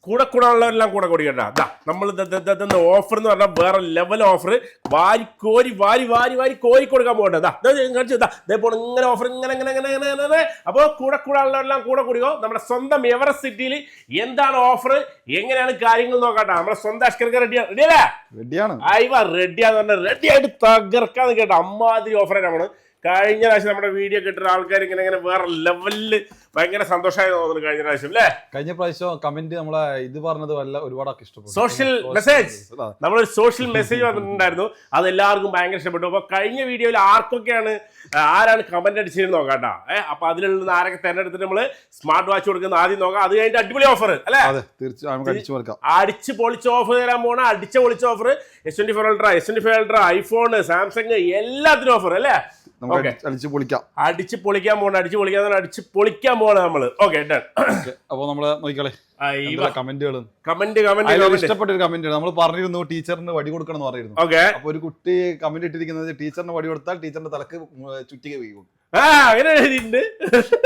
കൂടെ കൂടാനുള്ളവരെല്ലാം കൂടെ കൊടുക്കണ്ട. നമ്മൾ ഓഫർ എന്ന് പറഞ്ഞാൽ വേറെ ലെവൽ ഓഫർ വാരി കോരി കോരി കൊടുക്കാൻ പോകണ്ട. ഇതേപോലെ ഇങ്ങനെ ഓഫർ ഇങ്ങനെ. അപ്പോൾ കൂടെ കൂടാനുള്ളവരെല്ലാം കൂടെ കൂടിയോ. നമ്മുടെ സ്വന്തം എവറസ്റ്റ് സിറ്റിയിൽ എന്താണ് ഓഫർ, എങ്ങനെയാണ് കാര്യങ്ങൾ നോക്കട്ടെ. നമ്മുടെ സ്വന്തം അഷ്കർക്ക് റെഡിയല്ലേ? റെഡിയാന്ന് പറഞ്ഞാൽ റെഡി ആയിട്ട് തകർക്കാന്ന് കേട്ടോ. അമ്മാതിരി ഓഫർ നമ്മൾ കഴിഞ്ഞ പ്രാവശ്യം നമ്മുടെ വീഡിയോ കിട്ടുന്ന ആൾക്കാർ ഇങ്ങനെ വേറെ ലെവലില് ഭയങ്കര സന്തോഷമായി തോന്നുന്നു കഴിഞ്ഞ പ്രാവശ്യം അല്ലേ? കഴിഞ്ഞ പ്രാവശ്യം കമന്റ് നമ്മളെ ഇത് പറഞ്ഞത് ഒരുപാട് ഇഷ്ടപ്പെട്ടു. സോഷ്യൽ മെസ്സേജ്, നമ്മളൊരു സോഷ്യൽ മെസ്സേജ് വന്നിട്ടുണ്ടായിരുന്നു, അത് എല്ലാവർക്കും ഭയങ്കര ഇഷ്ടപ്പെട്ടു. അപ്പൊ കഴിഞ്ഞ വീഡിയോയിൽ ആരാണ് കമന്റ് അടിച്ചിരുന്ന് നോക്കാട്ടാ. അപ്പൊ അതിലുള്ള ആരൊക്കെ തെരഞ്ഞെടുത്തിട്ട് നമ്മള് സ്മാർട്ട് വാച്ച് കൊടുക്കുന്ന ആദ്യം നോക്കാം. അത് കഴിഞ്ഞിട്ട് അടിപൊളി ഓഫർ അല്ലെ, അടിച്ച് പൊളിച്ച ഓഫർ തരാൻ പോണ അടിച്ച പൊളിച്ച offer. S24 Ultra, S25 Ultra, iPhone, Samsung എല്ലാത്തിനും ഓഫർ അല്ലേ? അടിച്ചു പൊളിക്കാൻ പോണ നമ്മള്. Okay done. അപ്പൊ നമ്മള് നോക്കിക്കളെ കമന്റ് ഇഷ്ടപ്പെട്ട ഒരു കമന്റ് നമ്മൾ പറഞ്ഞിരുന്നു ടീച്ചറിന് വടി കൊടുക്കണം എന്ന് പറഞ്ഞിരുന്നു. അപ്പൊ ഒരു കുട്ടി കമന്റ് ഇട്ടിരിക്കുന്നത് ടീച്ചറിന് വടി കൊടുത്താൽ ടീച്ചറിന്റെ തലക്ക് ചുറ്റിക വീഴും.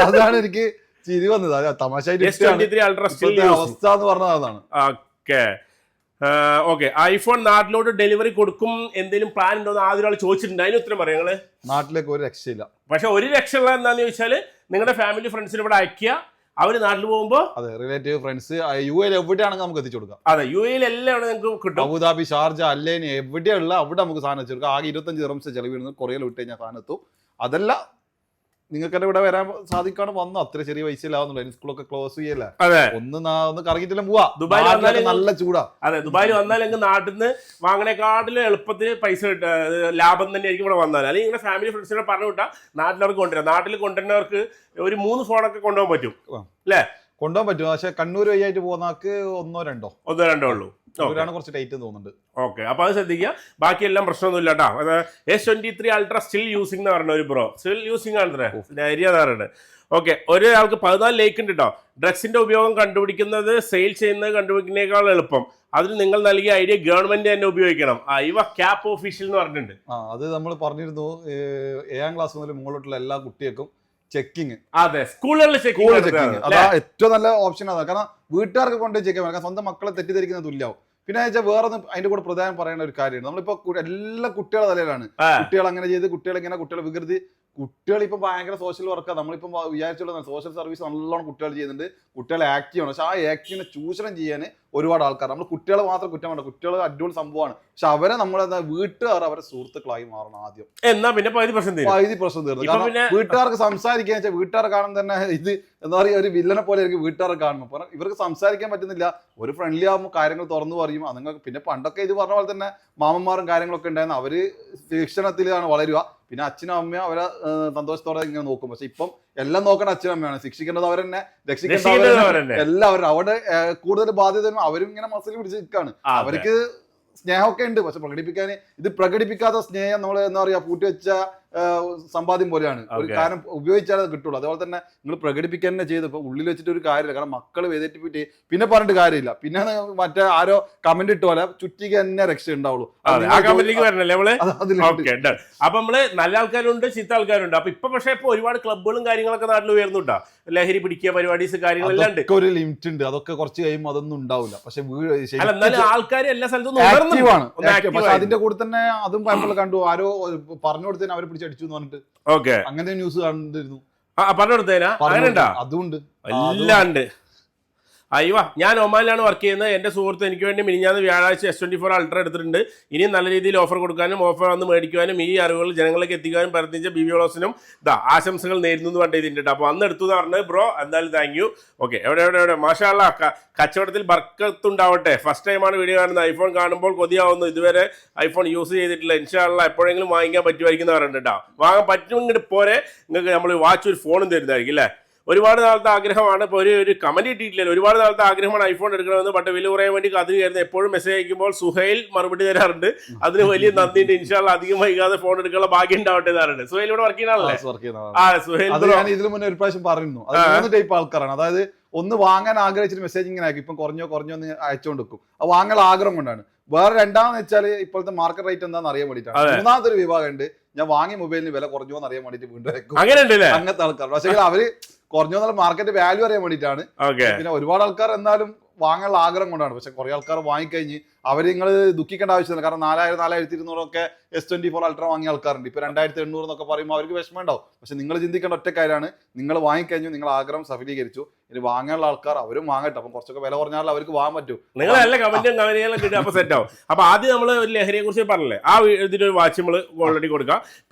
അതാണ് എനിക്ക് ചിരി വന്നത്. തമാശയായിട്ട് അവസ്ഥ എന്ന് പറഞ്ഞത് അതാണ്. ഓക്കെ, ഐഫോൺ നാട്ടിലോട്ട് ഡെലിവറി കൊടുക്കും എന്തെങ്കിലും പ്ലാൻ ഉണ്ടോ എന്ന് ആദ്യം ഒരാൾ ചോദിച്ചിട്ടുണ്ട്. അതിന് ഉത്തരം പറയാം. നിങ്ങള് നാട്ടിലേക്ക് ഒരു രക്ഷയില്ല. പക്ഷെ ഒരു രക്ഷയുള്ള എന്താന്ന് ചോദിച്ചാല് നിങ്ങളുടെ ഫാമിലി ഫ്രണ്ട്സിന് ഇവിടെ അയക്കുക. അവര് നാട്ടിൽ പോകുമ്പോ അതെ റിലേറ്റീവ് ഫ്രണ്ട്സ് UAE എവിടെയാണെങ്കിൽ നമുക്ക് എത്തിച്ചു കൊടുക്കാം. അതെ, UAE എല്ലാം നിങ്ങൾക്ക് കിട്ടും. അബുദാബി, ഷാർജ, അല്ലേൻ എവിടെയുള്ള അവിടെ നമുക്ക് സാധനം എത്തിച്ചു കൊടുക്കാം. ആകെ 25 ദിർഹംസ് ചെലവ് വരുന്നത്. കൊറിയയിൽ വിട്ട് കഴിഞ്ഞാൽ സാധനം എത്തും. അതല്ല നിങ്ങൾക്ക് എന്നെ ഇവിടെ വരാൻ സാധിക്കാണ് വന്നു. അത്ര ചെറിയ പൈസയിലാവുന്നുള്ളൂ. സ്കൂളൊക്കെ ക്ലോസ് ചെയ്യല്ലേ. ഒന്ന് കറങ്ങിയിട്ടെല്ലാം പോവാ. ദുബായിൽ നല്ല ചൂടാ. അതെ, ദുബായിൽ വന്നാൽ എങ്കിൽ നാട്ടിൽ നിന്ന് വാങ്ങണേക്കാട്ടിലും എളുപ്പത്തിൽ പൈസ ലാഭം തന്നെ ആയിരിക്കും ഇവിടെ വന്നാൽ. അല്ലെങ്കിൽ നിങ്ങളുടെ ഫാമിലി ഫ്രണ്ട്സിനെ പറഞ്ഞു വിട്ടാൽ നാട്ടിലവർക്ക് കൊണ്ടുവരാം. നാട്ടിൽ കൊണ്ടുവരുന്നവർക്ക് ഒരു 3 ഫോണൊക്കെ കൊണ്ടുപോകാൻ പറ്റും അല്ലേ? കൊണ്ടുപോകാൻ പറ്റും. പക്ഷെ കണ്ണൂർ വഴിയായിട്ട് പോകുന്നവർക്ക് ഒന്നോ രണ്ടോ ഉള്ളൂ. കുറച്ച് ടൈറ്റ് തോന്നുന്നുണ്ട്. ഓക്കെ, അപ്പൊ അത് ശ്രദ്ധിക്കുക. ബാക്കിയെല്ലാം പ്രശ്നമൊന്നുമില്ല കേട്ടോ. S23 Ultra സ്റ്റിൽ യൂസിംഗ് എന്ന് പറഞ്ഞ ഒരു ബ്രോ സ്റ്റിൽ യൂസിംഗ് ആണ് ധൈര്യം. ഓക്കെ, ഒരാൾക്ക് 14 ലൈക്ക് ഉണ്ട് കേട്ടോ. ഡ്രഗ്സിന്റെ ഉപയോഗം കണ്ടുപിടിക്കുന്നത് സെയിൽ ചെയ്യുന്നത് കണ്ടുപിടിക്കുന്നതിനേക്കാൾ എളുപ്പം. അതിന് നിങ്ങൾ നൽകിയ ഐഡിയ ഗവൺമെന്റ് തന്നെ ഉപയോഗിക്കണം. ഇവ ക്യാപ്പ് ഓഫീഷ്യൽ എന്ന് പറഞ്ഞിട്ടുണ്ട്. അത് നമ്മൾ പറഞ്ഞിരുന്നു. 7ാം ക്ലാസ് മുതൽ മുകളിലോട്ടുള്ള എല്ലാ കുട്ടികൾക്കും ചെക്കിങ്. അതെ, സ്കൂളുകളിൽ ചെക്കിങ് അതാ ഏറ്റവും നല്ല ഓപ്ഷൻ. അതാണ് കാരണം വീട്ടുകാർക്ക് കൊണ്ട് ചെക്ക് ചെയ്യാൻ, സ്വന്തം മക്കളെ തെറ്റിദ്ധരിക്കുന്ന തുല്യാവും. പിന്നെ വെച്ചാൽ വേറെ അതിന്റെ കൂടെ പ്രധാനം പറയേണ്ട ഒരു കാര്യമാണ്. നമ്മളിപ്പോ എല്ലാ കുട്ടികളുടെ തലയിലാണ്. കുട്ടികൾ അങ്ങനെ ചെയ്ത് കുട്ടികളെ വികൃതി. കുട്ടികൾ ഇപ്പൊ ഭയങ്കര സോഷ്യൽ വർക്കാണ്. നമ്മളിപ്പം വിചാരിച്ചുള്ള സോഷ്യൽ സർവീസ് നല്ലോണം കുട്ടികൾ ചെയ്യുന്നുണ്ട്. കുട്ടികളെ ആക്റ്റീവ് ആണ്. പക്ഷെ ആ ആക്റ്റീവിനെ ചൂഷണം ചെയ്യാൻ ഒരുപാട് ആൾക്കാർ. നമ്മൾ കുട്ടികളെ മാത്രം കുറ്റം വേണ്ട. കുട്ടികൾ അടിപൊളി സംഭവമാണ്. പക്ഷെ അവരെ നമ്മളെന്താ വീട്ടുകാർ അവരെ സുഹൃത്തുക്കളായി മാറണം ആദ്യം. എന്നാ പിന്നെ പകുതി പ്രശ്നം തീർന്നു. കാരണം വീട്ടുകാർക്ക് സംസാരിക്കാൻ വെച്ചാൽ വീട്ടുകാരെ കാണുമ്പോൾ തന്നെ ഇത് എന്താ പറയുക, ഒരു വില്ലനെ പോലെ ആയിരിക്കും വീട്ടുകാരെ കാണുമ്പോൾ. കാരണം ഇവർക്ക് സംസാരിക്കാൻ പറ്റുന്നില്ല. ഒരു ഫ്രണ്ട്ലി ആകുമ്പോൾ കാര്യങ്ങൾ തുറന്നു പറയും. അതുങ്ങൾക്ക് പിന്നെ പണ്ടൊക്കെ ഇത് പറഞ്ഞ പോലെ തന്നെ മാമന്മാരും കാര്യങ്ങളൊക്കെ ഉണ്ടായിരുന്നു. അവര് ശിക്ഷണത്തിലാണ് വളരുക. പിന്നെ അച്ഛനും അമ്മയും അവരെ സന്തോഷത്തോടെ ഇങ്ങനെ നോക്കും. പക്ഷെ ഇപ്പം എല്ലാം നോക്കേണ്ട അച്ഛനും അമ്മയാണ്. ശിക്ഷിക്കേണ്ടത് അവർ തന്നെ, രക്ഷിക്കേണ്ടത് എല്ലാവരും. അവിടെ കൂടുതൽ ബാധ്യത അവരും ഇങ്ങനെ മസിൽ പിടിച്ച് നിൽക്കാണ്. അവർക്ക് സ്നേഹമൊക്കെ ഉണ്ട്. പക്ഷെ പ്രകടിപ്പിക്കാത്ത സ്നേഹം നമ്മൾ എന്താ പറയാ പൂട്ടി വെച്ച സമ്പാദ്യം പോലെയാണ്. ഒരു കാരണം ഉപയോഗിച്ചാൽ അത് കിട്ടുള്ളൂ. അതുപോലെ തന്നെ നിങ്ങൾ പ്രകടിപ്പിക്കാൻ തന്നെ ചെയ്ത് ഇപ്പൊ ഉള്ളിൽ വെച്ചിട്ട് ഒരു കാര്യമില്ല. കാരണം മക്കൾ വേദിപ്പിട്ട് പിന്നെ പറഞ്ഞിട്ട് കാര്യമില്ല. പിന്നെ മറ്റേ ആരോ കമന്റ് ഇട്ട് പോലെ ചുറ്റിക്ക് തന്നെ രക്ഷ ഉണ്ടാവുള്ളൂ. അപ്പൊ നമ്മള് നല്ല ആൾക്കാരുണ്ട്, ചീത്ത ആൾക്കാരുണ്ട്. അപ്പൊ പക്ഷെ ഇപ്പൊ ഒരുപാട് ക്ലബ്ബുകളും കാര്യങ്ങളൊക്കെ നാട്ടിൽ ഉയർന്നുണ്ടാ. ലഹരി പിടിക്കുക പരിപാടീസ് കാര്യങ്ങളെല്ലാം ഉണ്ട്. ഒരു ലിമിറ്റ് ഉണ്ട്. അതൊക്കെ കുറച്ച് കഴിയുമ്പോൾ അതൊന്നും ഉണ്ടാവില്ല. പക്ഷെ ആൾക്കാർ എല്ലാ സ്ഥലത്തും പക്ഷെ അതിന്റെ കൂടെ തന്നെ അതും നമ്മൾ കണ്ടു. ആരോ പറഞ്ഞു കൊടുത്തതിന് അവരെ പിടിച്ചടിച്ചു എന്ന് പറഞ്ഞിട്ട് അങ്ങനെ ന്യൂസ് കണ്ടിരുന്നു. പറഞ്ഞു കൊടുത്തേനാ അതുകൊണ്ട് അല്ലാണ്ട് ഞാൻ ഒമാനിലാണ് വർക്ക് ചെയ്യുന്നത്. എൻ്റെ സുഹൃത്ത് എനിക്ക് വേണ്ടി മിനിഞ്ഞാന്ന് വ്യാഴാഴ്ച S24 Ultra എടുത്തിട്ടുണ്ട്. ഇനിയും നല്ല രീതിയിൽ ഓഫർ കൊടുക്കാനും ഓഫർ വന്ന് മേടിക്കുവാനും ഈ അറിവുകൾ ജനങ്ങളിലേക്ക് എത്തിക്കാനും പ്രവർത്തിച്ച BBOളോസിനും ആശംസകൾ നേരുന്നു എന്ന് പറഞ്ഞിട്ടുണ്ട്. അപ്പോൾ അന്ന് എടുത്തു എന്ന് പറഞ്ഞത് ബ്രോ, എന്തായാലും താങ്ക് യു. ഓക്കെ, എവിടെ മാഷാ അല്ലാ, കച്ചവടത്തിൽ ബർക്കത്തുണ്ടാവട്ടെ. ഫസ്റ്റ് ടൈമാണ് വീഡിയോ കാണുന്നത്. ഐഫോൺ കാണുമ്പോൾ കൊതിയാവുന്നു. ഇതുവരെ ഐഫോൺ യൂസ് ചെയ്തിട്ടില്ല. ഇൻഷാ അല്ലാ എപ്പോഴെങ്കിലും വാങ്ങിക്കാൻ പറ്റുമായിരിക്കും എന്ന് പറഞ്ഞിട്ട് വാങ്ങാൻ പറ്റുമെങ്കിൽ പോരെ നിങ്ങൾക്ക് നമ്മൾ വാച്ച് ഒരു ഫോണും തരുന്നതായിരിക്കും അല്ലേ? ഒരുപാട് നാളത്തെ ആഗ്രഹമാണ്. ഇപ്പോൾ ഒരു കമന്റ് ഇട്ടിട്ടില്ലല്ലോ. ഒരുപാട് നാളത്തെ ആഗ്രഹമാണ് ഐഫോൺ എടുക്കണമെന്ന്. ബട്ട് വില കുറയാൻ വേണ്ടി കാത്തിരിക്കുന്നു. എപ്പോഴും മെസ്സേജ് അയക്കുമ്പോൾ സുഹൈൽ മറുപടി തരാറുണ്ട്. അതിന് വലിയ നന്ദിയുണ്ട്. ഇൻഷാല്ലാ അധികം വൈകാതെ ഫോൺ എടുക്കാനുള്ള ഭാഗ്യം ഉണ്ടാവട്ടെ എന്നാറുണ്ട്. സുഹൈൽ ഇവിടെ വർക്ക് ചെയ്യുന്നതാണല്ലേ? സുഹൈൽ ഞാൻ ഇതിന് മുന്നേ ഒരു പ്രാവശ്യം പറഞ്ഞു. അത് 3 ടൈപ്പ് ആൾക്കാരാണ്. അതായത് ഒന്ന് വാങ്ങാൻ ആഗ്രഹിച്ചിട്ട് മെസ്സേജ് ഇങ്ങനെ ആക്കി ഇപ്പം കുറഞ്ഞോ എന്ന് അയച്ചുകൊണ്ട് വെക്കും. അത് വാങ്ങാൻ ആഗ്രഹം കൊണ്ടാണ്. വേറെ രണ്ടാമെന്ന് വെച്ചാൽ ഇപ്പോഴത്തെ മാർക്കറ്റ് റേറ്റ് എന്താണെന്ന് അറിയാൻ വേണ്ടിയിട്ടാണ്. മൂന്നാമത്തെ ഒരു വിഭാഗം ഉണ്ട്, ഞാൻ വാങ്ങിയ മൊബൈലിന് വില കുറഞ്ഞോ എന്ന് അറിയാൻ വേണ്ടിയിട്ട് വീണ്ടും വെക്കും. അങ്ങനത്തെ ആൾക്കാർ. പക്ഷേ അവര് കുറഞ്ഞോ എന്നുള്ള മാർക്കറ്റ് വാല്യൂ അറിയാൻ വേണ്ടിയിട്ടാണ്. പിന്നെ ഒരുപാട് ആൾക്കാർ എന്നാലും വാങ്ങാനുള്ള ആഗ്രഹം കൊണ്ടാണ്. പക്ഷെ കുറെ ആൾക്കാർ വാങ്ങിക്കഴിഞ്ഞ് അവർ നിങ്ങൾ ദുഃഖിക്കേണ്ട ആവശ്യമില്ല. കാരണം 4200 S24 അൾട്ര വാങ്ങിയ ആൾക്കാരുണ്ട്. ഇപ്പൊ 2800 എന്നൊക്കെ പറയുമ്പോൾ അവർക്ക് വിഷമം ഉണ്ടാവും. പക്ഷെ നിങ്ങൾ ചിന്തിക്കേണ്ട ഒറ്റ കാര്യമാണ്, നിങ്ങൾ വാങ്ങിക്കഴിഞ്ഞു, നിങ്ങൾ ആഗ്രഹം സഫലീകരിച്ചു. ഇനി വാങ്ങാനുള്ള ആൾക്കാർ അവരും വാങ്ങട്ടെ. അപ്പം കുറച്ചൊക്കെ വില കുറഞ്ഞാൽ അവർക്ക് വാങ്ങാൻ പറ്റും. നിങ്ങൾ നല്ല കമന്റും കിട്ടും, അപ്പൊ സെറ്റ് ആവും. അപ്പൊ ആദ്യം നമ്മൾ ഒരു ലഹരിയെ കുറിച്ച് പറഞ്ഞില്ലേ, ആ ഇതിലൊരു വാച്ച് നമ്മൾ ഓൾറെഡി കൊടുക്കാം.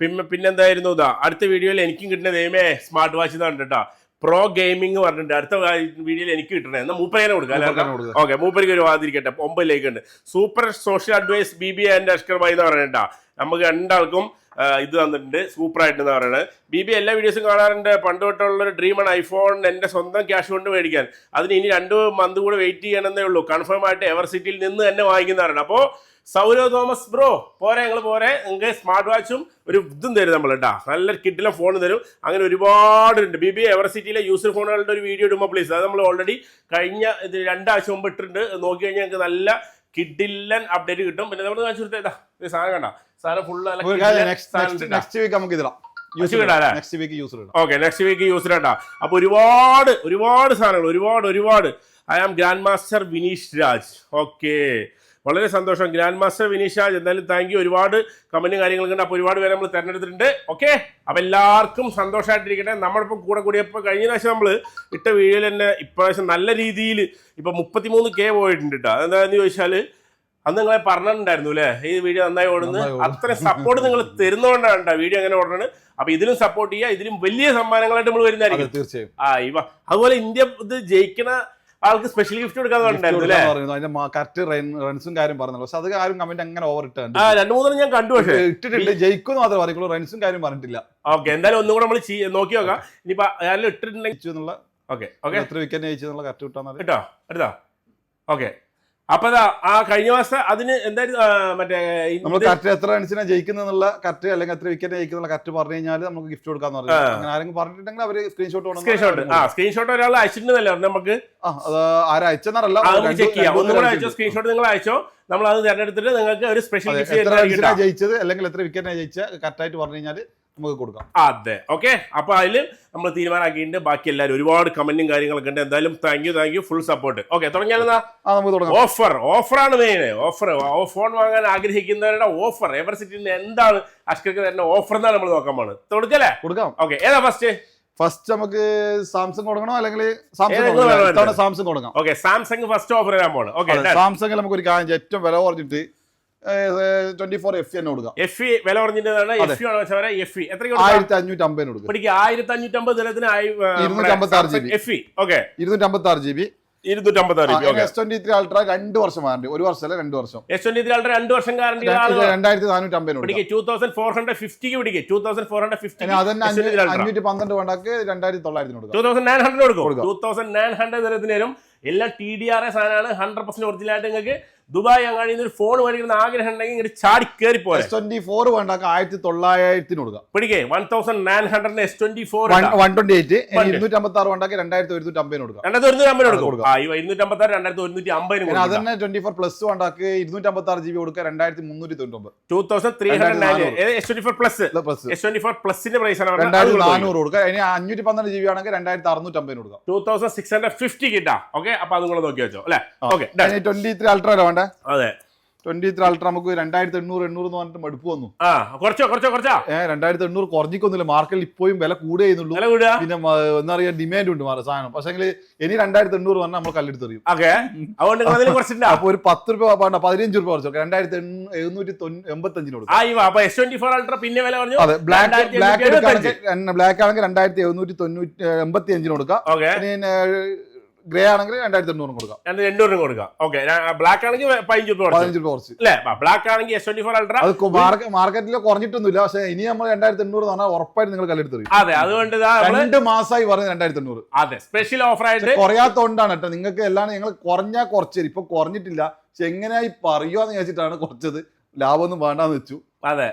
പിന്നെന്തായിരുന്നു ഇതാ അടുത്ത വീഡിയോയിൽ എനിക്കും കിട്ടുന്ന ദൈവമേ സ്മാർട്ട് വാച്ച് ഇതാണ് കേട്ടോ, പ്രോ ഗെയിമിംഗ് പറഞ്ഞിട്ടുണ്ട്. അടുത്ത വീഡിയോയിൽ എനിക്ക് കിട്ടണേ എന്നാൽ മൂപ്പരേനെ കൊടുക്കാം. ഓക്കെ, മൂപ്പരിക്ക് ഒരു വാതിരിക്കട്ടെ. 9 ഉണ്ട്. Super social advice BB and Ashkar ഭായി എന്ന് പറയണ്ട. നമുക്ക് രണ്ടാൾക്കും ഇത് തന്നിട്ടുണ്ട്, സൂപ്പർ ആയിട്ടെന്ന് പറയുന്നത്. BB എല്ലാ വീഡിയോസും കാണാറുണ്ട്. പണ്ട് തൊട്ടുള്ളൊരു ഡ്രീമാണ് ഐഫോൺ എൻ്റെ സ്വന്തം ക്യാഷ് കൊണ്ട് മേടിക്കാൻ. അതിന് ഇനി 2 മന്ത് കൂടെ വെയിറ്റ് ചെയ്യണമെന്നേ ഉള്ളൂ. കൺഫേം ആയിട്ട് എവർ സിറ്റിയിൽ നിന്ന് തന്നെ വാങ്ങിക്കുന്നതാണ്. അപ്പോൾ സൗരവ് തോമസ് ബ്രോ പോരെ, ഞങ്ങൾ പോരെ, നിങ്ങൾക്ക് സ്മാർട്ട് വാച്ചും ഒരു ഇതും തരും നമ്മൾ കേട്ടോ, നല്ല കിഡിലെ ഫോൺ തരും. അങ്ങനെ ഒരുപാടുണ്ട്. BB എവർ സിറ്റിയിലെ യൂസർ ഫോണുകളുടെ ഒരു വീഡിയോ ഇടുമ്പോൾ പ്ലീസ്. അത് നമ്മൾ ഓൾറെഡി കഴിഞ്ഞ 2 ആഴ്ച മുമ്പ് ഇട്ടിട്ടുണ്ട്. നോക്കി കഴിഞ്ഞാൽ ഞങ്ങൾക്ക് നല്ല കിഡിലൻ അപ്ഡേറ്റ് കിട്ടും. പിന്നെ നമ്മൾ കാണിച്ചു കൊടുത്തേതാ ഒരു സാധനം കണ്ട, സാധനം ഫുള്ള് നെക്സ്റ്റ് വീക്ക് നമുക്ക് ഇതിടാം. ഓക്കെ, നെക്സ്റ്റ് വീക്ക് യൂസർ കേട്ടാ. അപ്പൊ ഒരുപാട് സാധനങ്ങൾ, ഒരുപാട്. I am grand master Vineesh Raj. Okay, വളരെ സന്തോഷം ഗ്രാൻഡ് മാസ്റ്റർ വിനീഷ് രാജ്. എന്തായാലും താങ്ക് യു. ഒരുപാട് കമന്റും കാര്യങ്ങളൊക്കെ ഉണ്ട്. അപ്പോൾ ഒരുപാട് പേരെ നമ്മൾ തിരഞ്ഞെടുത്തിട്ടുണ്ട്. ഓക്കെ, അപ്പോൾ എല്ലാവർക്കും സന്തോഷമായിട്ടിരിക്കട്ടെ. നമ്മളിപ്പോൾ കൂടിയപ്പോൾ കഴിഞ്ഞ പ്രാവശ്യം നമ്മൾ ഇട്ട വീഡിയോയിൽ തന്നെ ഇപ്രാവശ്യം നല്ല രീതിയിൽ ഇപ്പോൾ 33K പോയിട്ടുണ്ട് കേട്ടോ. അതെന്താണെന്ന് ചോദിച്ചാൽ അന്ന് നിങ്ങളെ പറഞ്ഞിട്ടുണ്ടായിരുന്നു അല്ലേ, ഈ വീഡിയോ നന്നായി ഓടുന്നത്. അത്രയും സപ്പോർട്ട് നിങ്ങൾ തരുന്നതുകൊണ്ടാണ് കേട്ടോ വീഡിയോ അങ്ങനെ ഓടുന്നത്. അപ്പൊ ഇതിലും സപ്പോർട്ട് ചെയ്യുക, ഇതിലും വലിയ സമ്മാനങ്ങളായിട്ട് നമ്മൾ വരുന്നതായിരിക്കും തീർച്ചയായും. അതുപോലെ ഇന്ത്യ ഇത് ജയിക്കുന്ന ആൾക്ക് സ്പെഷ്യൽ ഗിഫ്റ്റ് കൊടുക്കാന്നുണ്ടായിരുന്നു. കറക്റ്റ് റൺസും കാര്യം പറഞ്ഞല്ലോ. പക്ഷെ അത് ആരും കമന്റ് അങ്ങനെ ഓവർ ഇട്ടുണ്ട്. 2-3 ഞാൻ കണ്ടു, പക്ഷേ ഇട്ടിട്ടുണ്ട്. ജയിക്കും മാത്രമേ പറയുള്ളൂ, റൺസും കാര്യം പറഞ്ഞിട്ടില്ല. ഓക്കെ, എന്തായാലും ഒന്നും കൂടെ നമ്മൾ നോക്കി നോക്കാം. ഇനിയിപ്പോ ആരെങ്കിലും ഇട്ടിട്ടുണ്ടെങ്കിൽ ഓക്കെ എത്ര വിക്കറ്റ് ജയിച്ചെന്നുള്ള കറക്റ്റ് കിട്ടാൻ കേട്ടോ എടുത്താ. ഓക്കെ, അപ്പൊ ആ കഴിഞ്ഞ മാസം അതിന് എന്തായാലും മറ്റേ നമ്മൾ കറക്റ്റ് എത്ര റൺസിനെ ജയിക്കുന്നുള്ള കറക്റ്റ് അല്ലെങ്കിൽ എത്ര വിക്കറ്റ് ജയിക്കുന്ന കറക്റ്റ് പറഞ്ഞു കഴിഞ്ഞാൽ നമുക്ക് ഗിഫ്റ്റ് കൊടുക്കാന്ന് പറഞ്ഞു. അങ്ങനെ ആരെങ്കിലും പറഞ്ഞിട്ടുണ്ടെങ്കിൽ അവര് സ്ക്രീൻഷോട്ട് ഒരാൾ അയച്ചിട്ടുണ്ടല്ലോ നമുക്ക്. അത് ആരും അയച്ചെന്നല്ല, സ്ക്രീൻഷോട്ട് നിങ്ങൾ അയച്ചോ, നമ്മൾ അത് തിരഞ്ഞെടുത്തിട്ട് നിങ്ങൾക്ക് ഒരു സ്പെഷ്യൽ ജയിച്ചത് അല്ലെങ്കിൽ എത്ര വിക്കറ്റിനെ ജയിച്ച കറക്റ്റ് ആയിട്ട് പറഞ്ഞു കഴിഞ്ഞാൽ നമുക്ക് കൊടുക്കാം. അതെ, ഓക്കെ. അപ്പൊ അതിൽ നമ്മൾ തീരുമാനമാക്കിയിട്ടുണ്ട്. ബാക്കി എല്ലാവരും ഒരുപാട് കമന്റും കാര്യങ്ങളൊക്കെ ഉണ്ട്. എന്തായാലും thank you full support. Okay, തുടങ്ങിയാലെന്നാ ഓഫറാണ് മെയിൻ. ഫോൺ വാങ്ങാൻ ആഗ്രഹിക്കുന്നവരുടെ ഓഫർ എവർ സിറ്റിയിൽ എന്താണ് അഷ്കർക്ക് തരുന്ന ഓഫർ എന്നാണ് നമ്മൾ നോക്കാൻ പോകുന്നത്. കൊടുക്കാം. ഓക്കെ, ഏതാ ഫസ്റ്റ് നമുക്ക് സാംസങ് കൊടുക്കണോ അല്ലെങ്കിൽ സാംസങ് കൊടുക്കാം. ഓക്കെ, സാംസങ് ഫസ്റ്റ് ഓഫർ തരാൻ പോകണം. ഓക്കെ, സാംസങ്ങിൽ നമുക്ക് ഒരു കാര്യം ഏറ്റവും വില കുറഞ്ഞിട്ട് 24 FE തന്നെ കൊടുക്കാം. FE വില പറഞ്ഞിട്ടാണ്. FE ആണ് വെച്ചാൽ FE എത്ര 1550 കൊടുക്കും. 1550 ദിനത്തിന് 256 FE. Okay, 256 GB. 256 S23 ultra 2 വർഷം വാറണ്ടി. 1 വർഷമല്ല 2 വർഷം. S23 അൾട്ര 2 വർഷം ഗ്യാരണ്ടി. 2450 2450 2450 അതന്നെ 512 വേണ്ടാക്ക് 2900 കൊടുക്കാം. 2900 കൊടുക്കും. 2900 ദിനത്തിനും എല്ലാം TDRA സാധനമാണ്. 100% ഒറിജിനൽ ആയിട്ട് നിങ്ങൾക്ക് ദുബായ് അങ്ങാടി ഒരു ഫോൺ മേടിക്കുന്ന ആഗ്രഹം ഉണ്ടെങ്കിൽ ഇങ്ങനെ ചാടി കയറി പോയി. S24 വേണ്ടാക്ക 1900 കൊടുക്കാം. പിടിക്കേ 1900 S24 128 256 വേണ്ടാക്ക 2150 കൊടുക്കാം. 2150 കൊടുക്കും. 256 2150 അതന്നെ 24 പ്ലസ് വേണ്ടാക്ക് 256 GB കൊടുക്കുക 2399. 2390 S24 പ്ലസ്. S24 പ്ലസിന്റെ പ്രൈസ് ആണ് 2400 കൊടുക്കുക. ഇനി 512 GB ആണെങ്കിൽ 2650 കൊടുക്കാം. 2650 കിട്ടാ. ഓക്കെ, അപ്പൊ അതും കൂടെ നോക്കി വെച്ചോ അല്ലെ. ഓക്കെ, 23 അൾട്ര വേണ്ട. അതെ, 23 അൾട്ര നമുക്ക് 2800 എന്ന് പറഞ്ഞിട്ട് മടുപ്പ് വന്നു. കുറച്ചോ 2800 കുറഞ്ഞിക്കൊന്നുമില്ല. മാർക്കറ്റിൽ ഇപ്പോഴും വില കൂടുകയുള്ളൂ. പിന്നെ എന്താ പറയാ, ഡിമാൻഡ് ഉണ്ട് സാധനം. പക്ഷേ ഇനി 2800 പറഞ്ഞാൽ നമ്മൾ കല്ലെടുത്തെറിയും. അപ്പൊ ഒരു 10 രൂപ വേണ്ട 15 രൂപ കുറച്ചു 2785 കൊടുക്കും. അതെ, ബ്ലാക്ക് ആണെങ്കിൽ 2785 കൊടുക്കാം. ഗ്രേ ആണെങ്കിൽ 2800 കൊടുക്കാം. 200 കൊടുക്കാം. ഓക്കെ, ബ്ലാക്ക് ആണെങ്കിൽ 15 രൂപ കുറച്ച് അല്ലേ. ബ്ലാക്ക് ആണെങ്കിൽ S24 അൾട്ര അത് മാർക്കറ്റിൽ കുറഞ്ഞിട്ടൊന്നുമില്ല. പക്ഷെ ഇനി നമ്മൾ 2800 പറഞ്ഞാൽ ഉറപ്പായിട്ട് നിങ്ങൾ കല്ലെടുത്തെറിയും. അതെ, അതുകൊണ്ട് 2 മാസമായി പറഞ്ഞ് 2800. അതെ, സ്പെഷ്യൽ ഓഫർ ആയിട്ട് കുറയാത്തോണ്ടാണ് കേട്ടോ. നിങ്ങൾക്ക് എല്ലാം ഞങ്ങൾ കുറഞ്ഞാൽ കുറച്ച് ഇപ്പൊ കുറഞ്ഞിട്ടില്ല. പക്ഷെ എങ്ങനെയായി പറയുവാന്ന് ചോദിച്ചിട്ടാണ് കുറച്ചത്. ലാഭമൊന്നും വേണ്ടാന്ന് വെച്ചു. അതെ,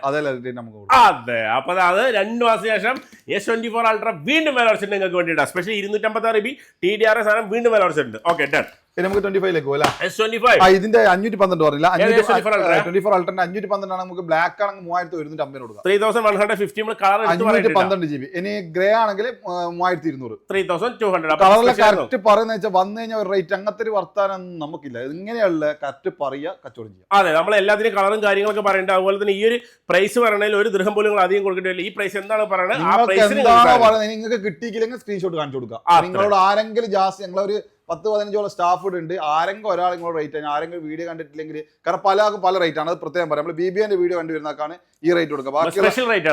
നമുക്ക് അതെ. അപ്പൊ അത് 2 മാസത്തിന് ശേഷം S24 അൾട്ര വീണ്ടും വില കുറച്ചിട്ടുണ്ട് നിങ്ങൾക്ക് വേണ്ടിയിട്ട്. സ്പെഷ്യൽ 256 GB TDRA സാധനം വീണ്ടും വില കുറച്ചിട്ടുണ്ട്. Okay, done. ഇനി നമുക്ക് 25 പോകാം S25 ഇതിന്റെ 512 പറഞ്ഞില്ല S24 Ultra. 24 അൾട്രന്റെ 512 ആണ് നമുക്ക് ബ്ലാക്ക് ആണെങ്കിൽ 3150 കൊടുക്കാം 3150 കളർ 512 GB ഇനി ഗ്രേ ആണെങ്കിൽ 3200 3200 കളറിലെ കറക്റ്റ് പറയുന്ന വെച്ചാൽ വന്നു കഴിഞ്ഞാൽ ഒരു റേറ്റ് അങ്ങനത്തെ ഒരു വർത്താനം നമുക്കില്ല ഇങ്ങനെയുള്ള കറക്റ്റ് പറയുക കച്ചവടം ചെയ്യാം. അതെ നമ്മൾ എല്ലാത്തിനും കളറും കാര്യങ്ങളൊക്കെ പറയേണ്ടത് അതുപോലെ തന്നെ ഈ ഒരു പ്രൈസ് പറയണതിൽ ഒരു ദൃഹം പോലും നിങ്ങൾ അധികം കൊടുക്കേണ്ടി വരില്ല. ഈ പ്രൈസ് എന്താണ് പറയുന്നത് ആ പ്രൈസിന് എന്താണോ പറയുന്നത് നിങ്ങൾക്ക് കിട്ടിയില്ലെങ്കിൽ സ്ക്രീൻഷോട്ട് കാണിച്ചു കൊടുക്കുക. നിങ്ങളോട് ആരെങ്കിലും ജാസ്തി ഞങ്ങളൊരു 10-15 സ്റ്റാഫ് ഉണ്ട് ആരെങ്കിലും ഒരാൾ നിങ്ങളോട് റേറ്റ് ആണ് ആരെങ്കിലും വീഡിയോ കണ്ടിട്ടില്ലെങ്കിൽ കാരണം പലർക്കും പല റേറ്റ് ആണ് അത് പ്രത്യേകം പറയാം. നമ്മൾ BBന്റെ വീഡിയോ കണ്ടുവരുന്നതാണ് ഈ റേറ്റ് കൊടുക്കുക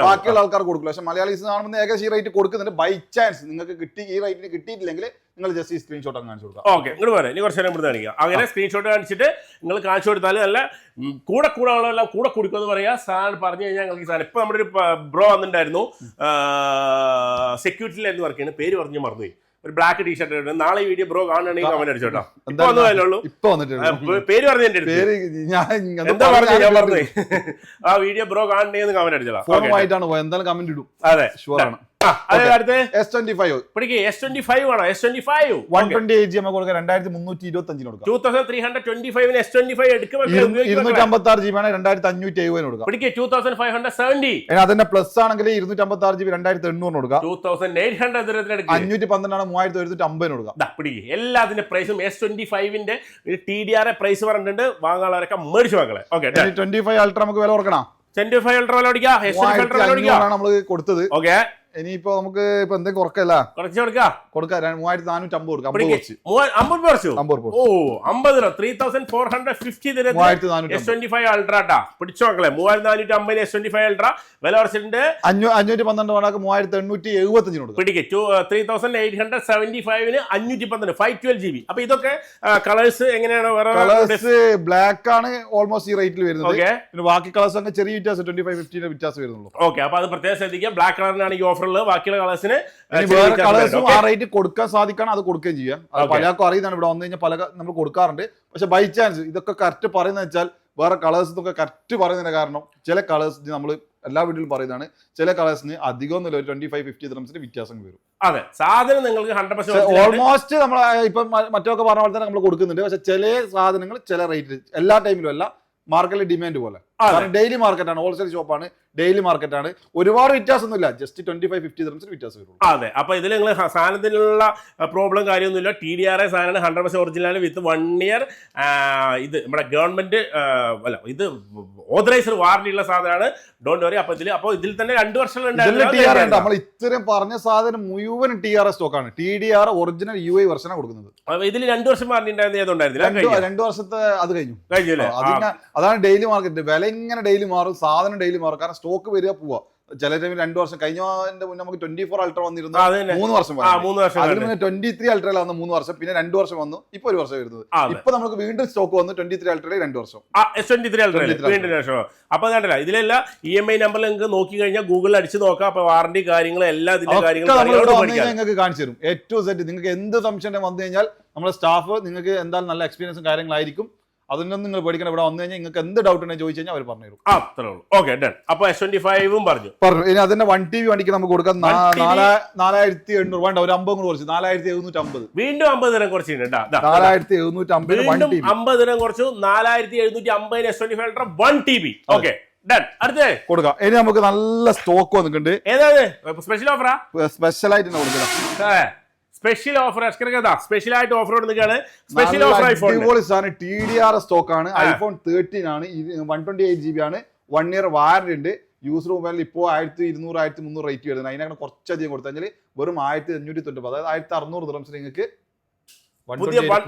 ബാക്കിയുള്ള ആൾക്കാർ കൊടുക്കില്ല. പക്ഷെ മലയാളീസ് കാണുമ്പോൾ ഏകദേശം ഈ റേറ്റ് കൊടുക്കുന്നുണ്ട്. ബൈ ചാൻസ് നിങ്ങൾക്ക് ഈ റേറ്റിന് കിട്ടിയിട്ടില്ലെങ്കിൽ നിങ്ങൾ ജസ്റ്റ് ഈ സ്ക്രീൻഷോട്ട് അങ്ങ് കാണിച്ചു കൊടുക്കുക. ഓക്കെ ഇങ്ങോട്ട് പറയാം ഇനി കുറച്ച് നേരം ഇവിടെ കാണിക്കുക അങ്ങനെ സ്ക്രീൻഷോട്ട് കാണിച്ചിട്ട് നിങ്ങൾ കാണിച്ചു കൊടുത്താൽ നല്ല കൂടെ ഉള്ളതെല്ലാം കൂടെ കൊടുക്കുമെന്ന് പറയാ. സാർ പറഞ്ഞു കഴിഞ്ഞാൽ ഞങ്ങൾക്ക് സാധനം ഇപ്പൊ നമ്മുടെ ഒരു ബ്രോ വന്നിട്ടുണ്ടായിരുന്നു സെക്യൂരിറ്റിയിലായിരുന്നു വർക്ക് ചെയ്യുന്നത് പേര് പറഞ്ഞു മറന്നുപോയി ഒരു ബ്ലാക്ക് ടീഷർട്ട് ഇടുന്നത് നാളെ വീഡിയോ ബ്രോ കാണുകയാണെങ്കിൽ കമന്റ് അടിച്ചോട്ടോ ഇപ്പൊ വന്നതല്ലുള്ളൂ പേര് പറഞ്ഞു എന്താ പറഞ്ഞു ഞാൻ പറഞ്ഞു ആ വീഡിയോ ബ്രോ കാണണ്ടെന്ന് കമന്റ് അടിച്ചോളാം അതെ അടുത്ത് S25 S25 ആണോ S25 128 GB കൊടുക്കുക 2325 കൊടുക്കുക 2325 S25 എടുക്കുമ്പോൾ 256 GB ആണ് 2570 കൊടുക്കുക 2570 അതിന്റെ പ്ലസ് ആണെങ്കിൽ 256 GB 2800 കൊടുക്കുക 2800 512 ആണ് 3150 കൊടുക്കുക എല്ലാത്തിന്റെ പ്രൈസും S25ന്റെ TDR പ്രൈസ് പറഞ്ഞിട്ടുണ്ട് വാങ്ങാനുള്ളവരൊക്കെ മേടിച്ചു വാങ്ങലേ. ഓക്കെ 25 അൾട്ര നമുക്ക് വില കൊടുക്കണം 25 അൾട്ര വില ഓടിക്കാം S25 അൾട്ര വില ഓടിക്കാം നമ്മൾ കൊടുത്തത്. ഓക്കെ ഇനിയിപ്പോ നമുക്ക് ഇപ്പൊ എന്തെങ്കിലും കുറക്കല്ല കുറച്ച് കൊടുക്കാം 3450 കൊടുക്കാം 3450 S25 അൾട്രാ പിടിച്ചു നോക്കളെ 3450 S25 അൾട്ര വില കുറച്ചിട്ടുണ്ട് 512 വേണമെങ്കിൽ 3875 കൊടുക്കാം പിടിക്ക് 3875 512 512 GB. അപ്പൊ ഇതൊക്കെ കളേഴ്സ് എങ്ങനെയാണ് കളേഴ്സ് ബ്ലാക്ക് ആണ് ഓൾമോസ്റ്റ് ഈ റേറ്റിൽ വരുന്നത്. പിന്നെ ബാക്കി കളേഴ്സ് ഒക്കെ ചെറിയ വ്യത്യാസം 25-50 വ്യത്യാസം വരുന്നുള്ളൂ. ഓക്കെ അപ്പൊ അത് പ്രത്യേകം ശ്രദ്ധിക്കുക. ബ്ലാക്ക് കളറിനാണ് ഈ ഓഫർ ഉള്ളത്. ബാക്കിയുള്ള കളേഴ്സിന് കളേഴ്സും ആ റേറ്റ് കൊടുക്കാൻ സാധിക്കണം അത് കൊടുക്കുകയും ചെയ്യാം. പലർക്കും അറിയുന്നതാണ് ഇവിടെ വന്നു കഴിഞ്ഞാൽ പല നമ്മൾ കൊടുക്കാറുണ്ട്. പക്ഷെ ബൈ ചാൻസ് ഇതൊക്കെ കറക്റ്റ് പറയുന്നത് വെച്ചാൽ വേറെ കളേഴ്സ് ഇതൊക്കെ കറക്റ്റ് പറയുന്നതിന്റെ കാരണം ചില കളേഴ്സ് നമ്മൾ എല്ലാ വീട്ടിലും പറയുന്നതാണ് ചില കളേഴ്സിന് അധികം ഒന്നുമില്ല ഒരു 25-50 ദിർഹംസിന് വ്യത്യാസം വരും. അതെ സാധനം നിങ്ങൾക്ക് 100% ഓൾമോസ്റ്റ് നമ്മൾ ഇപ്പം മറ്റൊക്കെ പറഞ്ഞ പോലെ തന്നെ നമ്മൾ കൊടുക്കുന്നുണ്ട്. പക്ഷെ ചില സാധനങ്ങൾ ചില റേറ്റ് എല്ലാ ടൈമിലും അല്ല മാർക്കറ്റിലെ ഡിമാൻഡ് പോലെ ഡെയിലി മാർക്കറ്റാണ് ഹോൾസെയിൽ ഷോപ്പാണ് ഡെയിലി മാർക്കറ്റാണ് ഒരുപാട് വ്യത്യാസമൊന്നുമില്ല ജസ്റ്റ് 25-50 ദിർഹംസിന് വ്യത്യാസം വരുള്ളൂ. അതെ അപ്പൊ ഇതിൽ നിങ്ങൾ സാധനത്തിലുള്ള പ്രോബ്ലം കാര്യമൊന്നുമില്ല. TDR സാധനമാണ് 100% ഒറിജിനൽ വിത്ത് 1 ഇയർ ഇത് നമ്മുടെ ഗവൺമെന്റ് അല്ല ഇത് ഓതറൈസ്ഡ് വാറന്റി ഉള്ള സാധനമാണ്. Don't worry. അപ്പൊ ഇതിൽ തന്നെ 2 വർഷം നമ്മൾ ഇത്രയും പറഞ്ഞ സാധനം മുഴുവൻ TR സ്റ്റോക്കാണ്. TDR ഒറിജിനൽ UAE വെർഷനാണ് കൊടുക്കുന്നത്. ഇതിൽ 2 വർഷം വാറന്റി ഉണ്ടായിരുന്നില്ല 2 വർഷത്തെ അത് കഴിഞ്ഞു. അതാണ് ഡെയിലി മാർക്കറ്റ്. വില ഇങ്ങനെ ഡെയിലി മാറും സാധനം ഡെയിലി മാറും കാരണം സ്റ്റോക്ക് വരിക പോവാ. ചില ടൈമിൽ 2 വർഷം കഴിഞ്ഞതിന്റെ മുന്നേ നമുക്ക് 24 അൾട്ര വന്നിരുന്നു 3 വർഷം അതിന് മുന്നേ 23 അൾട്രയിൽ വന്നു 3 വർഷം പിന്നെ 2 വർഷം വന്നു ഇപ്പൊ 1 വർഷം വരുന്നത്. ഇപ്പൊ നമുക്ക് വീണ്ടും സ്റ്റോക്ക് വന്നു 23 അൾട്രയിൽ 2 വർഷം അപ്പൊ കണ്ടല്ല ഇതിലെല്ലാം EMI നമ്പറിൽ നിങ്ങൾക്ക് നോക്കി കഴിഞ്ഞാൽ ഗൂഗിളിൽ അടിച്ച് നോക്കാം. അപ്പൊ വാറന്റി കാര്യങ്ങൾ എല്ലാ നിങ്ങൾക്ക് കാണിച്ചു തരും A to Z. നിങ്ങൾക്ക് എന്ത് സംശയം വന്നു കഴിഞ്ഞാൽ നമ്മുടെ സ്റ്റാഫ് നിങ്ങൾക്ക് എന്തായാലും നല്ല എക്സ്പീരിയൻസും കാര്യങ്ങളായിരിക്കും. അതിനൊന്നും നിങ്ങൾ പേടിക്കണം. ഇവിടെ വന്നു കഴിഞ്ഞാൽ നിങ്ങൾക്ക് എന്ത് ഡൗട്ട് ഉണ്ടെങ്കിൽ ചോദിച്ചു കഴിഞ്ഞാൽ അവർ പറഞ്ഞു തരും. അത്രേ ഉള്ളൂ. Okay done. അപ്പൊ S25 പറഞ്ഞു. ഇനി അതിന്റെ 1 TV വണ്ടിക്ക് നമുക്ക് കൊടുക്കാം 4800 വേണ്ട ഒരു 50 കുറച്ച് 4750 വീണ്ടും 50 ദിനം കുറച്ചിട്ടുണ്ട് 4750 50 ദിനം കുറച്ചു 4750 S25 ultra 1 TB. Okay done. അടുത്തേ കൊടുക്കാം. ഇനി നമുക്ക് നല്ല സ്റ്റോക്ക് വന്നിട്ടുണ്ട്. ഏതാണ് സ്പെഷ്യൽ ഓഫറാ സ്പെഷ്യൽ ആയിട്ട് കൊടുക്കാം സ്പെഷ്യൽ ഓഫർ സ്പെഷ്യൽ ആയിട്ട് ഓഫർ കൊടുക്കുകയാണ്. സ്പെഷ്യൽ ഓഫർ TDR സ്റ്റോക്ക് ആണ്. iPhone 13 ആണ് 128 GB ആണ് 1 ഇയർ വാറന്റി ഉണ്ട്. യൂസർ മൊബൈലിൽ ഇപ്പോൾ 1200-1300 റേറ്റ് വരുന്നത്. അതിനങ്ങനെ കുറച്ചധികം കൊടുത്തു കഴിഞ്ഞാൽ വെറും 1590 അതായത് 1600 ദിർഹംസിന് നിങ്ങൾക്ക്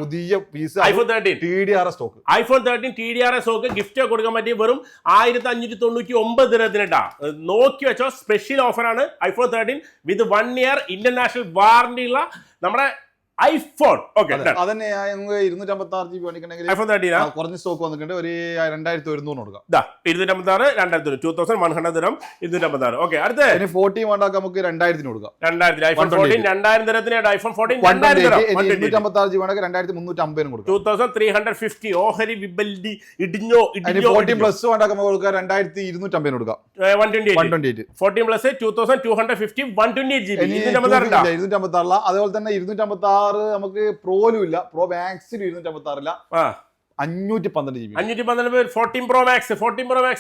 പുതിയ piece iPhone 13 TDR stock iPhone 13 TDR stock gift കൊടുക്കാൻ പറ്റിയ വെറും 1599 ദിർഹത്തിനാ. നോക്കി വെച്ചോ സ്പെഷ്യൽ ഓഫറാണ്. iPhone 13 വിത്ത് 1 ഇയർ ഇന്റർനാഷണൽ വാറന്റി ഉള്ള നമ്മുടെ ഐഫോൺ. ഓക്കെ അതന്നെ 256 GB iPhone 13 കുറഞ്ഞ സ്റ്റോക്ക് വന്നിട്ടുണ്ട് ഒരു 2100 കൊടുക്കാം. 256 2100 ദിർഹം 256. ഓക്കെ അടുത്ത 14 വേണ്ടാക്കാം നമുക്ക് 2000 കൊടുക്കാം. 2000 iPhone 14 2000 ദിർഹത്തിന് iPhone 14 2000 ദിർഹം 256 GB വേണമെങ്കിൽ 2350 കൊടുക്കാം. 2350 ഓഹരി വിബൽഡി ഇടിഞ്ഞോ 14 പ്ലസ് വേണ്ടാക്കാം കൊടുക്കാം 2250 കൊടുക്കാം. 128 14 പ്ലസ് 2250 128 GB 256 അതുപോലെ തന്നെ 256 256 നമുക്ക് പ്രോയിലും ഇല്ല, പ്രോ മാക്സിലും 256 ഇല്ല, 512 GB. 512 14 Pro Max 14 Pro Max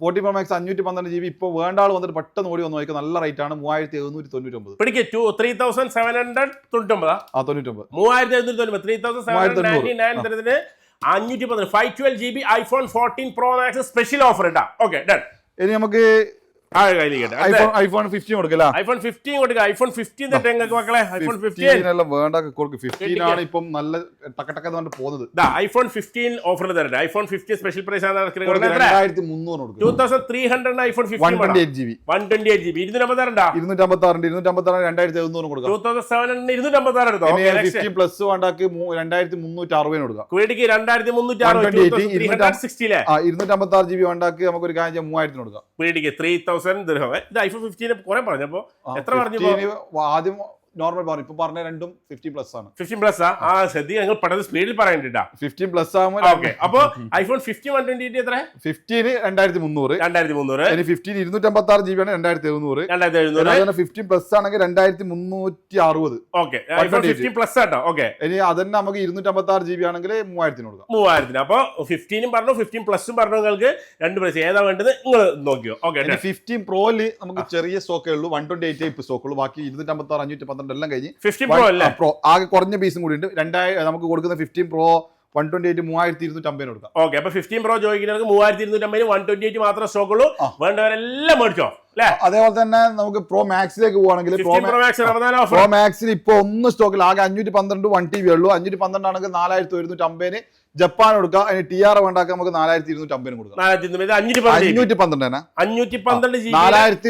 40 Pro Max 512 GB. ഇപ്പോൾ വേണ്ട ആൾ വന്നിട്ട് പെട്ടെന്ന് ഓടി വന്ന് നോക്കിയാൽ നല്ല റേറ്റ് ആണ്, 3799. പിടിക്ക് 3799 99 3799 തരുന്നതിന് 512 512 GB iPhone 14 Pro Max special offer ഇട്ടാ. Okay done. ഇനി നമുക്ക് ഐഫോൺ 15 കൊടുക്കല. ഐഫോൺ 15 കൊടുക്കുക. ഐഫോൺ 15 തന്നെ നിങ്ങൾക്ക് മക്കളെ. ഐഫോൺ 15 വേണ്ട കൊടുക്കും. 15 ആണ് ഇപ്പം നല്ല ടക്കടക്ക പോകുന്നത്. ഐഫോൺ 15 ഓഫറിൽ തരട്ടെ. ഐഫോൺ 15 സ്പെഷ്യൽ പ്രൈസ് ആണ് 2300 കൊടുക്കും. 2300 ഐഫോൺ 15 128 GB 128 GB 256 2700 കൊടുക്കാം. 2700 256 എടുത്തോ. 15 പ്ലസ് വേണ്ടാക്ക് 2360 കൊടുക്കാം. കുവൈറ്റിക്ക് 2360 256 GB വേണ്ടാക്ക് നമുക്ക് ഒരു കാര്യം 3000 കൊടുക്കാം. കുവൈറ്റിക്ക് 3000 ദിർഹം. ഇത് ഐഫോൺ 15 കുറെ പറഞ്ഞപ്പോ എത്ര പറഞ്ഞു? ആദ്യം നോർമൽ പറഞ്ഞു, ഇപ്പൊ പറഞ്ഞ രണ്ടും 15 പ്ലസ് ആണ്. 15 പ്ലസ് ആ ശ്രദ്ധ ഞങ്ങൾ പെട്ടെന്ന് സ്പീഡിൽ പറയണ്ടാ. 15 പ്ലസ് ആകുമ്പോൾ അപ്പൊ ഐഫോൺ 15 128 എത്ര? 15 2300. 2300. ഇനി 15 256 GB ആണ് 2700. 15 പ്ലസ് ആണെങ്കിൽ 2360. ഓക്കെ ഐഫോൺ 15 പ്ലസ് ആട്ടോ. ഓക്കെ ഇനി അതന്നെ നമുക്ക് 256 GB ആണെങ്കിൽ 3000 കൊടുക്കാം. 3000. അപ്പൊ 15 പറഞ്ഞു 15 പ്ലസും പറഞ്ഞു. നിങ്ങൾക്ക് രണ്ട് പ്രൈസ് ഏതാ വേണ്ടത് നിങ്ങൾ നോക്കിയോ. ഓക്കെ 15 പ്രോയില് നമുക്ക് ചെറിയ സ്റ്റോക്കേ ഉള്ളൂ, 128 ഇപ്പൊ സ്റ്റോക്ക് ഉള്ളൂ. ബാക്കി 256 512 എല്ലാം കഴിഞ്ഞ് 15 പ്രോ അല്ലേ? പ്രോ ആകെ കുറഞ്ഞ പീസും കൂടി ഉണ്ട്. നമുക്ക് കൊടുക്കുന്ന 15 പ്രോ 128 3250 കൊടുക്കാം. ഓക്കെ അപ്പൊ 15 പ്രോ ചോദിക്കുന്നവർക്ക് 3250 128 മാത്രമേ സ്റ്റോക്ക് ഉള്ളൂ. വേണ്ടവരെല്ലാം മേടിച്ചോ. അതേപോലെ തന്നെ നമുക്ക് പ്രോ മാക്സിലേക്ക് പോവാണെങ്കിൽ പ്രോ മാക്സിൽ ഇപ്പൊ ഒന്നും സ്റ്റോക്കിൽ ആകെ 512 1TB ഉള്ളൂ. 512 ആണെങ്കിൽ 4150 ജപ്പാൻ കൊടുക്കാം. അതിന് TR വേണ്ടാക്കാൻ നമുക്ക് 4250 കൊടുക്കാം. 512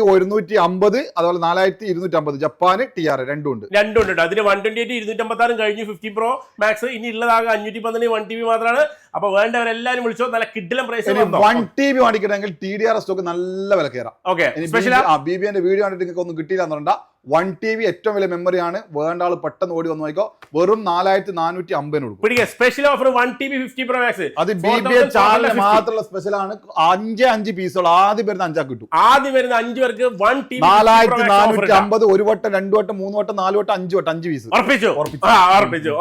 4150 അതുപോലെ 4250 ജപ്പാന് TR രണ്ടും ഉണ്ട്. അതിന് 128 256 കഴിഞ്ഞു 15 പ്രോ മാക്സ്. ഇനി ഉള്ളതാകെ 512 1TB മാത്രമാണ്. അപ്പൊ വേണ്ടവരെല്ലാരും വിളിച്ചോ. നല്ല കിഡിലും പ്രൈസ്. 1TB മേടിക്കണമെങ്കിൽ TDR സ്റ്റോക്ക് നല്ല വില കയറാം. ഓക്കെ BBന്റെ വീഡിയോ കണ്ടിട്ട് നിങ്ങൾക്ക് ഒന്നും കിട്ടിയില്ല എന്നുണ്ട. 1TB ഏറ്റവും വലിയ മെമ്മറി ആണ്. വേണ്ട ആൾ പെട്ടെന്ന് ഓടി വന്നു നോക്കോ. വെറും 4450 കൊടുക്കും. Special offer 1TB 50 Pro Max. അത് BBA ചാനൽ മാത്രമുള്ള സ്പെഷ്യൽ ആണ്. 5 പീസുകൾ ആദ്യം വരുന്ന 5 കിട്ടും. ആദ്യം വരുന്ന 5 പേർക്ക് 1TB 4450 ഒരു വട്ടം 2 വട്ടം 3 വട്ടം 4 വട്ടം 5 വട്ടം 5 പീസ് ഉറപ്പിച്ചു.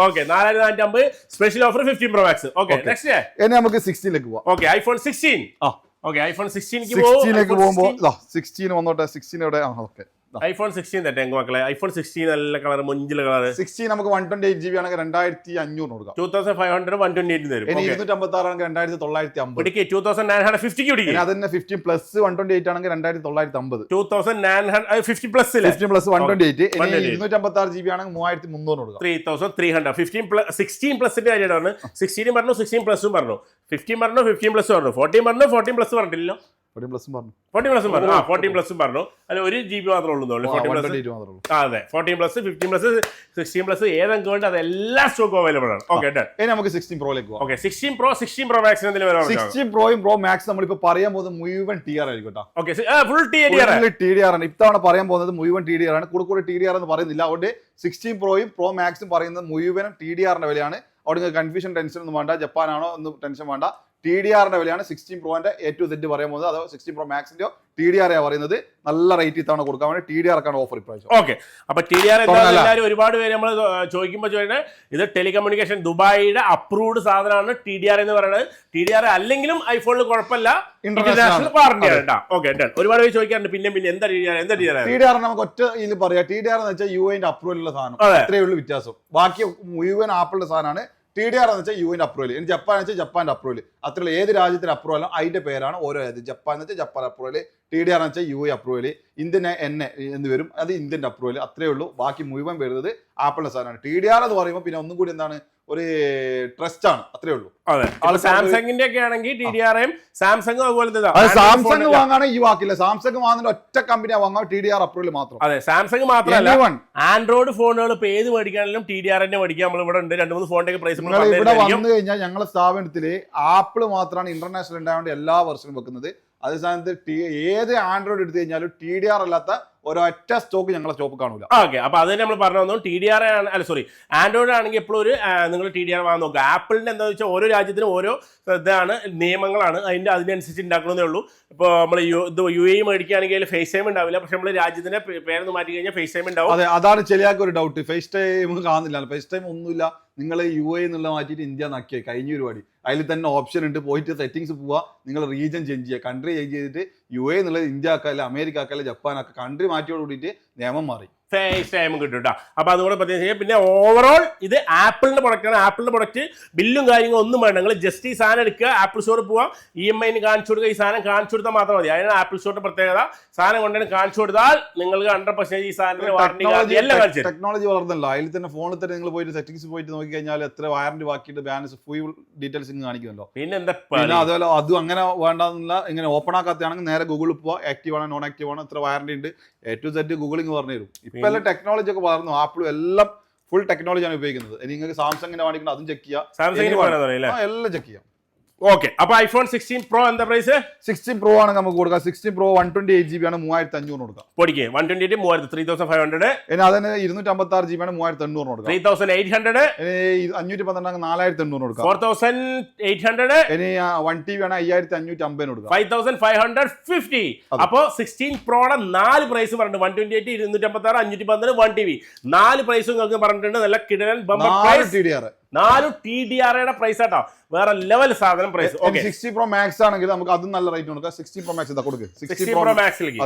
Okay 4450 special offer 15 Pro Max. Okay next ഇനി നമുക്ക് 16ലേക്ക് പോവാം. Okay iPhone 16. ഓക്കെ ഐഫോൺ 16ലേക്ക് പോകുമ്പോൾ 16 വന്നോട്ടെ. 16 എവിടെ? ഓക്കെ ഐഫോൺ 16 തന്നെ മക്കളെ. ഐഫോൺ 16 നല്ല കളർ മൊഞ്ചില കളർ. 16 നമുക്ക് 128 GB ആണെങ്കിൽ 2500 കൊടുക്കാം. 2500 128 തരും. 256 ആണെങ്കിൽ 2950. 2950 പിടിക്കും. അതന്നെ 15 പ്ലസ് 128 ആണെങ്കിൽ 2950. 2950 പ്ലസ് 15 പ്ലസ് 128. 256 GB ആണെങ്കിൽ 3300 കൊടുക്കാം. 3300. 16 പ്ലസിന്റെ കാര്യമാണ്. 16 പറഞ്ഞു 16 പ്ലസും പറഞ്ഞു. 15 പറഞ്ഞു 15 പ്ലസ് പറഞ്ഞു. 14 പറഞ്ഞു 14 പ്ലസ് പറഞ്ഞില്ലല്ലോ. 14 പ്ലസും പറഞ്ഞു. അല്ല 1 GB മാത്രമേ ഉള്ളൂ. 14 പ്ലസ് അതെ 14 പ്ലസ് 15 പ്ലസ് 16 പ്ലസ് ഏതെങ്കിലും വേണ്ട അതെല്ലാം സ്റ്റോക്ക് അവൈലബിൾ ആണ്. ഓക്കെ ഇനി നമുക്ക് 16 പ്രോയിലേക്ക് പോകാം. ഓക്കെ 16 പ്രോ 16 പ്രോ മാക്സ് 16 പ്രോയും പ്രോ മാക്സ് നമ്മളിപ്പോ പറയാൻ പോകുന്നത് മുഴുവൻ TR ആയിരിക്കും. ഓക്കെ ഫുൾ TDR ആണ് ഇത്തവണ പറയാൻ പോകുന്നത്. മുഴുവൻ TDR ആണ്. കൂടെ TDR എന്ന് പറയുന്നില്ല. അതുകൊണ്ട് 16 പ്രോയും പ്രോ മാക്സും പറയുന്നത് മുഴുവനും TDRന്റെ വിലയാണ്. അവിടെ കൺഫ്യൂഷൻ ടെൻഷൻ ഒന്നും വേണ്ട. ജപ്പാനാണോ ഒന്നും ടെൻഷൻ വേണ്ട. TDRന്റെ വിലയാണ് 16 പ്രോന്റെ A to Z പറയാൻ പോകുന്നത്. അതോ 16 പ്രോ മാക്സിന്റെ TDR പറയുന്നത്. നല്ല റേറ്റ് ഇത്തവണ കൊടുക്കാൻ വേണ്ടി TDR ആണ് ഓഫർ ഇപ്രാവശ്യം. ഓക്കെ അപ്പൊ TDR എല്ലാവരും ഒരുപാട് പേര് നമ്മൾ ചോദിക്കുമ്പോൾ ചോദിക്കുന്നത് ഇത് ടെലികമ്മ്യൂണിക്കേഷൻ ദുബായിയുടെ അപ്രൂവ്ഡ് സാധനമാണ് TDR എന്ന് പറയുന്നത്. TDR അല്ലെങ്കിലും ഐഫോണിൽ കുഴപ്പമില്ല. ഇന്റർനാഷണൽ വാറന്റി ആണ് കേട്ടോ. ഓക്കെ ഒരുപാട് പേര് ചോദിക്കാറുണ്ട് പിന്നെ എന്താ TDR നമുക്ക് ഒറ്റ ഇതിൽ പറയാം. TDR എന്ന് വെച്ചാൽ UAE അപ്രൂവൽ ഉള്ള സാധനം. അത്രയേ ഉള്ളൂ വ്യത്യാസം. ബാക്കി മുഴുവൻ ആപ്പിളിന്റെ സാധനമാണ്. TDR എന്ന് വെച്ചാൽ UAE അപ്രൂവൽ. ഇനി ജപ്പാൻ വെച്ചാൽ ജപ്പാന്റെ അപ്രൂവൽ. അത്രയുള്ള ഏത് രാജ്യത്തിന്റെ അപ്രൂവലും അതിന്റെ പേരാണ് ഓരോ രാജ്യം. ജപ്പാൻ എന്ന് വെച്ചാൽ ജപ്പാൻ അപ്രൂവൽ. TDR എന്ന് വെച്ചാൽ UAE അപ്രൂവൽ. ഇന്ത്യൻ എന്ന് വരും. അത് ഇന്ത്യന്റെ അപ്രൂവൽ. അത്രേ ഉള്ളൂ. ബാക്കി മുഴുവൻ വരുന്നത് ആപ്പിളിന്റെ സാധനമാണ്. TDR എന്ന് പറയുമ്പോൾ പിന്നെ ഒന്നും കൂടി എന്താണ് ഒരു ട്രസ്റ്റ് ആണ്. അത്രേ ഉള്ളൂ. സാംസങ്ങിന്റെ ഒക്കെ ആണെങ്കിൽ TDRയും സാംസങ് അതുപോലെ സാംസങ് വാങ്ങാണ് ഈ വാക്കില്ല. സാംസങ് വാങ്ങുന്ന ഒറ്റ കമ്പനിയാ വാങ്ങാം. TDR അപ്രൂവൽ മാത്രം. അതെ സാംസങ് മാത്രമല്ല ആൻഡ്രോയിഡ് ഫോണുകൾ ഇപ്പൊ ഏത് മേടിക്കാണെങ്കിലും TDR തന്നെ മേടിക്കാം. നമ്മൾ ഇവിടെ ഉണ്ട് 2-3 ഫോണിന്റെ പ്രൈസ്. ഇവിടെ വന്നു കഴിഞ്ഞാൽ ഞങ്ങളുടെ സ്ഥാപനത്തില് ആപ്പിൾ മാത്രമാണ് ഇന്റർനാഷണൽ ഉണ്ടായതുകൊണ്ട് എല്ലാ വർഷവും വെക്കുന്നത്. അതേ സ്ഥാനത്ത് ഏത് ആൻഡ്രോയിഡ് എടുത്തു കഴിഞ്ഞാലും TDR അല്ലാത്ത ഒരൊറ്റ സ്റ്റോക്ക് ഞങ്ങളെ സ്റ്റോപ്പ് കാണൂല. ഓക്കെ, അപ്പൊ അത് നമ്മൾ പറഞ്ഞു തന്നു. TDR ആണ്, അല്ല സോറി, ആൻഡ്രോയിഡ് ആണെങ്കിൽ എപ്പോഴും ഒരു നിങ്ങൾ TDR വാങ്ങാൻ നോക്കുക. ആപ്പിളിന്റെ എന്താ വെച്ചാൽ ഓരോ രാജ്യത്തിനും ഓരോ ഇതാണ്, നിയമങ്ങളാണ്, അതിനനുസരിച്ച് ഉണ്ടാക്കുന്നതേ ഉള്ളൂ. ഇപ്പോൾ നമ്മൾ UAE മേടിക്കുകയാണെങ്കിൽ ഫേസ് ടൈം ഉണ്ടാവില്ല, പക്ഷെ നമ്മൾ രാജ്യത്തിന്റെ പേരൊന്ന് മാറ്റി കഴിഞ്ഞാൽ ഫേസ് ടൈം ഉണ്ടാവും. അതെ, അതാണ് ചെറിയാക്ക് ഒരു ഡൗട്ട്. ഫേസ് ടൈം കാണുന്നില്ല, ഫേസ് ടൈം ഒന്നുമില്ല. നിങ്ങൾ UAE എന്നുള്ള മാറ്റിയിട്ട് ഇന്ത്യ നക്കിയ കഴിഞ്ഞ പരിപാടി. അതിൽ തന്നെ ഓപ്ഷൻ ഉണ്ട്, പോയിട്ട് സെറ്റിംഗ്സ് പോവുക, നിങ്ങൾ റീജിയൻ ചേഞ്ച് ചെയ്യുക, കൺട്രി ചേഞ്ച് ചെയ്തിട്ട് UAE എന്നുള്ളത് ഇന്ത്യ ആക്കല്ല, അമേരിക്ക ആക്കല്ല, ജപ്പാൻ ആക്കുക, കൺട്രി മാറ്റിയോട് കൂടിയിട്ട് നിയമം മാറി. ഫേസ് ടൈം കിട്ടും കേട്ടോ. അപ്പൊ അതുകൂടെ പ്രത്യേകം ചെയ്യാം. പിന്നെ ഓവറോൾ ഇത് ആപ്പിളിന്റെ പ്രൊഡക്റ്റാണ്. ആപ്പിളിന്റെ പ്രൊഡക്റ്റ് ബില്ലും കാര്യങ്ങളും ഒന്നും വേണ്ട. നിങ്ങൾ ജസ്റ്റ് ഈ സാധനം എടുക്കുക, ആപ്പിൾ സ്റ്റോറിൽ പോവാം, EMI കാണിച്ചു കൊടുക്കുക, ഈ സാധനം കാണിച്ചു കൊടുത്താൽ മാത്രം മതി. അതിനാണ് ആപ്പിൾ സ്റ്റോറിന്റെ പ്രത്യേകത. സാധനം കൊണ്ടുതന്നെ കാണിച്ചു കൊടുത്താൽ നിങ്ങൾക്ക് 100% ഈ സാധനത്തിന് വാറണ്ടി എല്ലാം കാണിച്ചു. ടെക്നോളജി വളർന്നല്ലോ, അതിൽ തന്നെ ഫോണിൽ തന്നെ നിങ്ങൾ പോയിട്ട് സെറ്റിംഗ്സ് പോയിട്ട് നോക്കി കഴിഞ്ഞാൽ എത്ര വാറണ്ടി ബാക്കിയിട്ട് ബാലൻസ് ഫുൾ ഡീറ്റെയിൽസ് കാണിക്കുമല്ലോ. പിന്നെ എന്താ അതുപോലെ അതും അങ്ങനെ വേണ്ടെന്നില്ല. ഇങ്ങനെ ഓപ്പൺ ആക്കാത്തയാണെങ്കിൽ നേരെ ഗൂഗിളിൽ പോവാ, ആക്റ്റീവ് ആണ് നോൺ ആക്റ്റീവ് ആണ്, എത്ര വാറണ്ടി ഉണ്ട്, A to Z ഗൂഗിളിങ് പറഞ്ഞു തരും. ഇപ്പൊ എല്ലാം ടെക്നോളജി ഒക്കെ വളർന്നു, ആപ്പിളും എല്ലാം ഫുൾ ടെക്നോളജിയാണ് ഉപയോഗിക്കുന്നത്. ഇനി നിങ്ങൾക്ക് സാംസങ്ങിനെ വേണമെങ്കിൽ അതും ചെക്ക് ചെയ്യാം, എല്ലാം ചെക്ക് ചെയ്യാം. ഓക്കെ, അപ്പൊ iPhone 16 Pro എന്താ പ്രൈസ്? 16 Pro ആണ് നമുക്ക് കൊടുക്കുക. 16 Pro 128GB ആണ് 3500 കൊടുക്കുക. പൊടിക്കേ 128 3500. ഇനി അതിന് 256GB ആണ് 3800 കൊടുക്കുക. 3800. ഇനി 512 4800 കൊടുക്കുക. 4800. ഇനി 1TB ആണ് 5550 കൊടുക്കുക. 5550. അപ്പോ 16 Proയുടെ 4 പ്രൈസ് പറഞ്ഞിട്ടുണ്ട്. 128, 256, 512, 1TB 4 പ്രൈസും നിങ്ങൾക്ക് പറഞ്ഞിട്ടുണ്ട്. നല്ല കിടലൻ ബമ്പർ പ്രൈസ്. 4 TDR പ്രൈസ് ആട്ടോ, വേറെ ലെവൽ സാധനം പ്രൈസ്. 60 Pro Max ആണെങ്കിൽ നമുക്ക് അതും നല്ല റേറ്റ് കൊടുക്കാം. 60 Pro Max ഇതാ കൊടുക്കുക. 60 Pro Max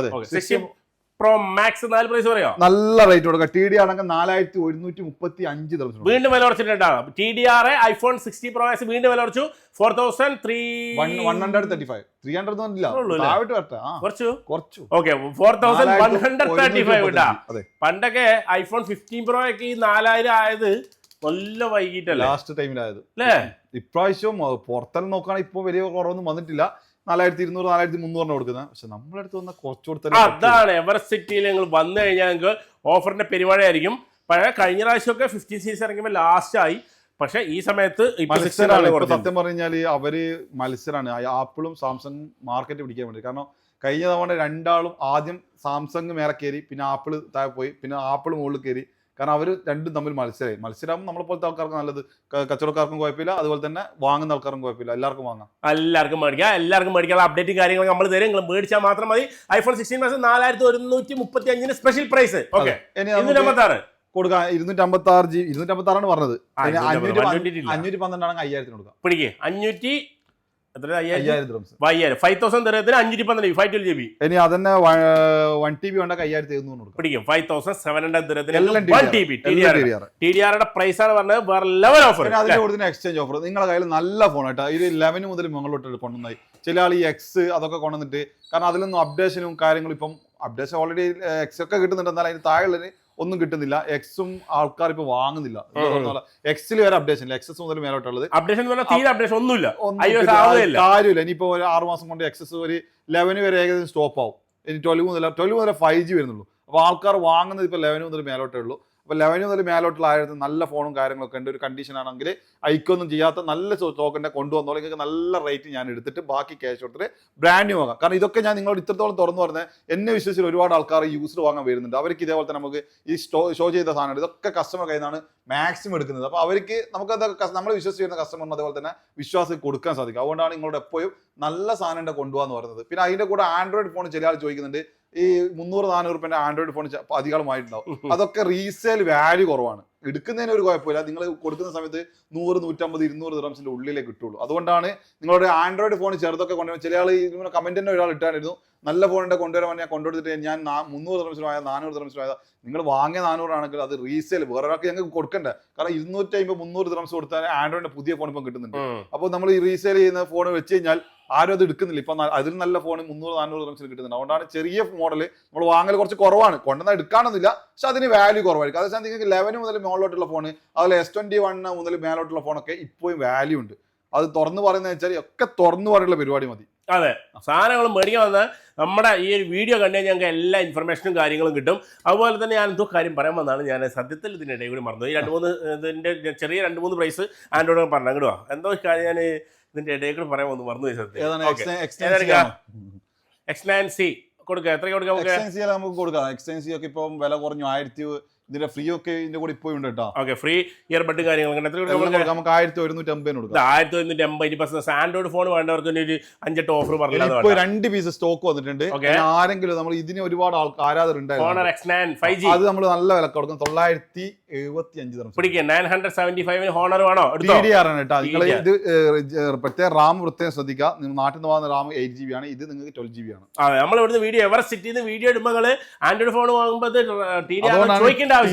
60 Pro Max 4 price പറയാം, നല്ല റേറ്റ് കൊടുക്കുക. TDR ആണെങ്കിൽ 4135 ദിവസം വീണ്ടും വില കുറച്ചിട്ടുണ്ടാവും. TDR iPhone 60 Pro Max വീണ്ടും വില കുറച്ചു. 4135. 300 ഇല്ല, താഴോട്ട് വരട്ടെ, കുറച്ചു. ഓക്കെ, 4135 ഇട്ടാ. പണ്ടൊക്കെ iPhone 15 Pro ഒക്കെ ഈ 4000 ആയത് നല്ല വൈകിട്ടല്ലേ, ലാസ്റ്റ് ടൈമിലായത് അല്ലേ. ഇപ്രാവശ്യം പുറത്തെല്ലാം നോക്കുകയാണെങ്കിൽ ഇപ്പൊ വലിയ കുറവൊന്നും വന്നിട്ടില്ല. 4200 4300 കൊടുക്കുന്നത്. പക്ഷെ നമ്മളടുത്ത് വന്ന കുറച്ച് കൊടുത്താൽ അതാണ് എവറസ്റ്റ് സിറ്റിയിൽ നിങ്ങൾ വന്നു കഴിഞ്ഞാൽ നിങ്ങൾക്ക് ഓഫറിന്റെ പരിപാടിയായിരിക്കും. പഴയ കഴിഞ്ഞ പ്രാവശ്യമൊക്കെ 15 സീരീസ് ഇറങ്ങിയപ്പോൾ ലാസ്റ്റ് ആയി. പക്ഷെ ഈ സമയത്ത് സത്യം പറഞ്ഞാല് അവര് മത്സരമാണ്, ആപ്പിളും സാംസങ് മാർക്കറ്റ് പിടിക്കാൻ വേണ്ടി. കാരണം കഴിഞ്ഞ തവണ രണ്ടാളും ആദ്യം സാംസങ് മേലെ കയറി, പിന്നെ ആപ്പിൾ താഴെ പോയി, പിന്നെ ആപ്പിൾ മുകളിൽ കയറി. കാരണം അവർ രണ്ടും തമ്മിൽ മത്സരമാകുമ്പോൾ നമ്മളെ പോലത്തെ ആൾക്കാർക്ക് നല്ലത്, കച്ചവടക്കാർക്കും കുഴപ്പമില്ല, അതുപോലെ തന്നെ വാങ്ങുന്ന ആൾക്കാർക്കും കുഴപ്പമില്ല, എല്ലാവർക്കും വാങ്ങാം, എല്ലാവർക്കും മേടിക്കാനുള്ള അപ്ഡേറ്റ് കാര്യങ്ങൾ നമ്മൾ തരും. നിങ്ങൾ മേടിച്ചാൽ മാത്രം മതി. iPhone 16 Plus 4135 special price. Okay, കൊടുക്കാം. 256 256 പറഞ്ഞത്. 512 ആണെങ്കിൽ 5000 കൊടുക്കാം. പിടിക്കേ 500 5,000 512 ഇനി അതന്നെ 1TB വേണ്ട 5700 പിടിക്കും. 5700 TDR പ്രൈസ് ആണ് പറഞ്ഞത്. വേറെ ലെവൽ ഓഫർ. അതിന് കൊടുക്കുന്ന എക്സ്ചേഞ്ച് ഓഫർ. നിങ്ങളുടെ കയ്യിൽ നല്ല ഫോൺ കേട്ടോ, ഇത് 11 മുതൽ മുകളിലോട്ട് കൊണ്ടുവന്നായി. ചില ആൾ ഈ എക്സ് അതൊക്കെ കൊണ്ടുവന്നിട്ട്, കാരണം അതിലൊന്നും അപ്ഡേഷനും കാര്യങ്ങളും ഇപ്പം അപ്ഡേഷൻ ഓൾറെഡി എക്സ് ഒക്കെ കിട്ടുന്നുണ്ട്, എന്നാൽ അതിന് താഴെ ഒന്നും കിട്ടുന്നില്ല. എക്സും ആൾക്കാർ ഇപ്പൊ വാങ്ങുന്നില്ല. എക്സിൽ വരെ അപ്ഡേഷൻ ഇല്ല, XS മുതൽ മേലോട്ടുള്ളത് അപ്ഡേഷൻ ഒന്നുമില്ല, കാര്യമില്ല. ഇനിയിപ്പോ ഒരു 6 മാസം കൊണ്ട് XS ഒരു 11 വരെ ഏകദേശം സ്റ്റോപ്പ് ആവും. ഇനി 12 മുതൽ 5G വരുന്നുള്ളൂ. അപ്പൊ ആൾക്കാർ വാങ്ങുന്നത് ഇപ്പൊ 11 മുതൽ മേലോട്ടേ ഉള്ളൂ. അപ്പോൾ 11 മുതൽ മേലോട്ടുള്ള ആയിരത്തി നല്ല ഫോണും കാര്യങ്ങളൊക്കെ ഉണ്ട്. ഒരു കണ്ടീഷൻ ആണെങ്കിൽ ഐക്കൊന്നും ചെയ്യാത്ത നല്ല സ്റ്റോക്കിന്റെ കൊണ്ടുവന്നോളൂ. നിങ്ങൾക്ക് നല്ല റേറ്റ് ഞാൻ എടുത്തിട്ട് ബാക്കി ക്യാഷ് കൊടുത്തിട്ട് ബ്രാൻഡ് ന്യൂ വാങ്ങാം. കാരണം ഇതൊക്കെ ഞാൻ നിങ്ങളോട് ഇത്രത്തോളം തുറന്നു പറഞ്ഞത് എന്നെ വിശ്വസിച്ച് ഒരുപാട് ആൾക്കാർ യൂസ്ഡ് വാങ്ങാൻ വരുന്നുണ്ട്. അവർക്ക് ഇതേപോലെ തന്നെ നമുക്ക് ഈ ഷോ ചെയ്ത സാധനങ്ങൾ ഇതൊക്കെ കസ്റ്റമർ കയ്യിൽ നിന്നാണ് മാക്സിമം എടുക്കുന്നത്. അപ്പോൾ അവർക്ക് നമുക്കത് നമ്മൾ വിശ്വസിച്ച് വരുന്ന കസ്റ്റമറിന് അതേപോലെ തന്നെ വിശ്വാസം കൊടുക്കാൻ സാധിക്കും. അതുകൊണ്ടാണ് നിങ്ങളോട് എപ്പോഴും നല്ല സാധനം കൊണ്ടുപോകാന്ന് പറയുന്നത്. പിന്നെ അതിന്റെ കൂടെ ആൻഡ്രോയിഡ് ഫോൺ ചില ആൾ ചോദിക്കുന്നുണ്ട്. ഈ 300-400 രൂപ ആൻഡ്രോയിഡ് ഫോൺ അധികമായിട്ടുണ്ടാവും. അതൊക്കെ റീസെയിൽ വാല്യൂ കുറവാണ്. എടുക്കുന്നതിന് ഒരു കുഴപ്പമില്ല. നിങ്ങൾ കൊടുക്കുന്ന സമയത്ത് 100, 150, 200 ദിർഹംസിന്റെ ഉള്ളിലേ കിട്ടുള്ളൂ. അതുകൊണ്ടാണ് നിങ്ങളുടെ ആൻഡ്രോയിഡ് ഫോൺ ചെറുതൊക്കെ കൊണ്ടുവരും. ചില ആൾ ഇങ്ങനെ കമന്റ് തന്നെ ഒരാൾ ഇട്ടായിരുന്നു, നല്ല ഫോണിന്റെ കൊണ്ടുവരാൻ ഞാൻ കൊണ്ടുവന്നിട്ട് ഞാൻ 300 ദിർഹംസിന് ആയ 400 ദിർഹംസിന് ആയ നിങ്ങൾ വാങ്ങിയ 400 ആണെങ്കിൽ അത് റീസെയിൽ വേറെ ഒരാൾക്ക് ഞങ്ങൾക്ക് കൊടുക്കണ്ടേ. കാരണം 250-300 ദിർഹംസ് കൊടുത്താൽ ആൻഡ്രോയിഡിന്റെ പുതിയ ഫോൺ ഇപ്പം കിട്ടുന്നുണ്ട്. അപ്പോൾ നമ്മൾ ഈ റീസെയിൽ ചെയ്യുന്ന ഫോൺ വെച്ച് കഴിഞ്ഞാൽ ആരും അത് എടുക്കുന്നില്ല. ഇപ്പൊ അതിൽ നല്ല ഫോൺ 300-400 ദിർഹംസിന് കിട്ടുന്നുണ്ട്. അതുകൊണ്ടാണ് ചെറിയ മോഡൽ നമ്മൾ വാങ്ങൽ കുറച്ച് കുറവാണ്. കൊണ്ടുവന്നാൽ എടുക്കാനൊന്നുമില്ല, പക്ഷെ അതിന് വാല്യൂ കുറവായിരിക്കും. അതേസമയം നിങ്ങൾക്ക് 11 മുതൽ മുകളിലോട്ടുള്ള ഫോൺ, അതുപോലെ S21 മുതൽ മേലോട്ടുള്ള ഫോണൊക്കെ ഇപ്പോഴും വാല്യൂ ഉണ്ട്. അത് തുറന്നു പറയുന്നത് വെച്ചാൽ ഒക്കെ തുറന്നു പറയുന്ന പരിപാടി മതി. അതെ, സാധനങ്ങൾ മേടിക്കാൻ വന്നാൽ നമ്മുടെ ഈ ഒരു വീഡിയോ കണ്ടുകഴിഞ്ഞാൽ ഞങ്ങൾക്ക് എല്ലാ ഇൻഫർമേഷനും കാര്യങ്ങളും കിട്ടും. അതുപോലെ തന്നെ ഞാൻ എന്തോ കാര്യം പറയാൻ വന്നതാണ്. ഞാൻ സത്യത്തിൽ ഇതിൻ്റെ ഇടയിൽ കൂടി മറന്നു. ഈ 2-3 ഇതിൻ്റെ ചെറിയ 2-3 പ്രൈസ് ആൻഡ്രോയിഡ് പറഞ്ഞു കിടുവാ. എന്തോ കാര്യം ഞാൻ ഇതിൻ്റെ ഇടയിൽ കൂടി പറയാൻ വന്നു മറന്നു. സത്യം X9C കൊടുക്കാം? എത്ര കൊടുക്കാം നമുക്ക്? എക്സ്ചേഞ്ച് നമുക്ക് കൊടുക്കാം. എക്സ്ചേഞ്ച് ഒക്കെ ഇപ്പം വില കുറഞ്ഞു. ഇതിന്റെ ഫ്രീ ഒക്കെ ഇതിന്റെ കൂടെ ഇപ്പൊ ഉണ്ട് കേട്ടോ. ഓക്കെ, ഫ്രീ ഇയർബഡ് കാര്യങ്ങൾ നമുക്ക് 1150 കൊടുക്കാം. 1150. ഇനിയിപ്പോ ആൻഡ്രോയിഡ് ഫോൺ വേണ്ടവർക്ക് ഒരു 5-8 ഓഫർ പറഞ്ഞു. 2 പീസ് സ്റ്റോക്ക് വന്നിട്ടുണ്ട്. ആരെങ്കിലും നമ്മൾ ഇതിന് ഒരുപാട് ആരാധകർ ഉണ്ടായിരുന്നു. അത് നമ്മൾ നല്ല വില കൊടുക്കും. 975 പിടിക്കുക. 975 ഹോണർ വേണോ? TDR ആണ് കേട്ടോ. നിങ്ങൾ ഇത് പ്രത്യേക റാം പ്രത്യേകം ശ്രദ്ധിക്കുക. നിങ്ങൾ നാട്ടിൽ നിന്ന് പോകുന്ന റാം 8GB ആണ്. ഇത് നിങ്ങൾക്ക് 12GB ആണ്. അതെ, നമ്മൾ ഇവിടുന്ന് വീഡിയോ എവറസ്റ്റ് സിറ്റിന്ന് വീഡിയോ ഇടുമ്പോൾ ആൻഡ്രോയിഡ് ഫോൺ വാങ്ങുമ്പോൾ ചോദിക്കേണ്ട അതെ,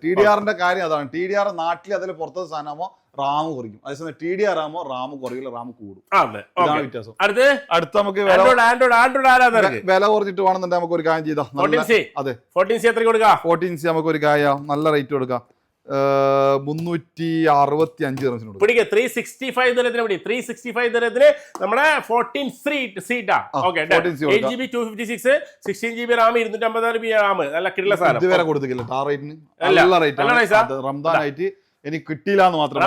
TDRന്റെ കാര്യം അതാണ്. TDR നാട്ടിൽ അതിൽ പുറത്തെ സാധനമോ റാം കുറയ്ക്കും. അതേസമയം TDR ആകുമ്പോൾ റാം കുറയില്ല, റാം കൂടും. ഇതാണ് വ്യത്യാസം. അടുത്ത നമുക്ക് വില കുറച്ചിട്ട് വേണമെന്നുണ്ടെങ്കിൽ നമുക്ക് ഒരു കാര്യം ചെയ്താൽ 14C എത്ര കൊടുക്കാം? 14C നമുക്ക് ഒരു കാര്യം നല്ല റേറ്റ് കൊടുക്കാം. 365 പിടിക്കുക. 365 ദരത്തിന് പിടി. 365 ദരത്തിന് നമ്മുടെ 14 സീറ്റാ. Okay, 8GB 256 16GB Ram 256 Ram. നല്ല കിട്ടുള്ള സാധനം. ഇതുവരെ കൊടുത്തില്ല ആ റേറ്റിന്. നല്ല റേറ്റ്. റംദാൻ ആയിട്ട് എനിക്ക് കിട്ടിയില്ല എന്ന് മാത്രം.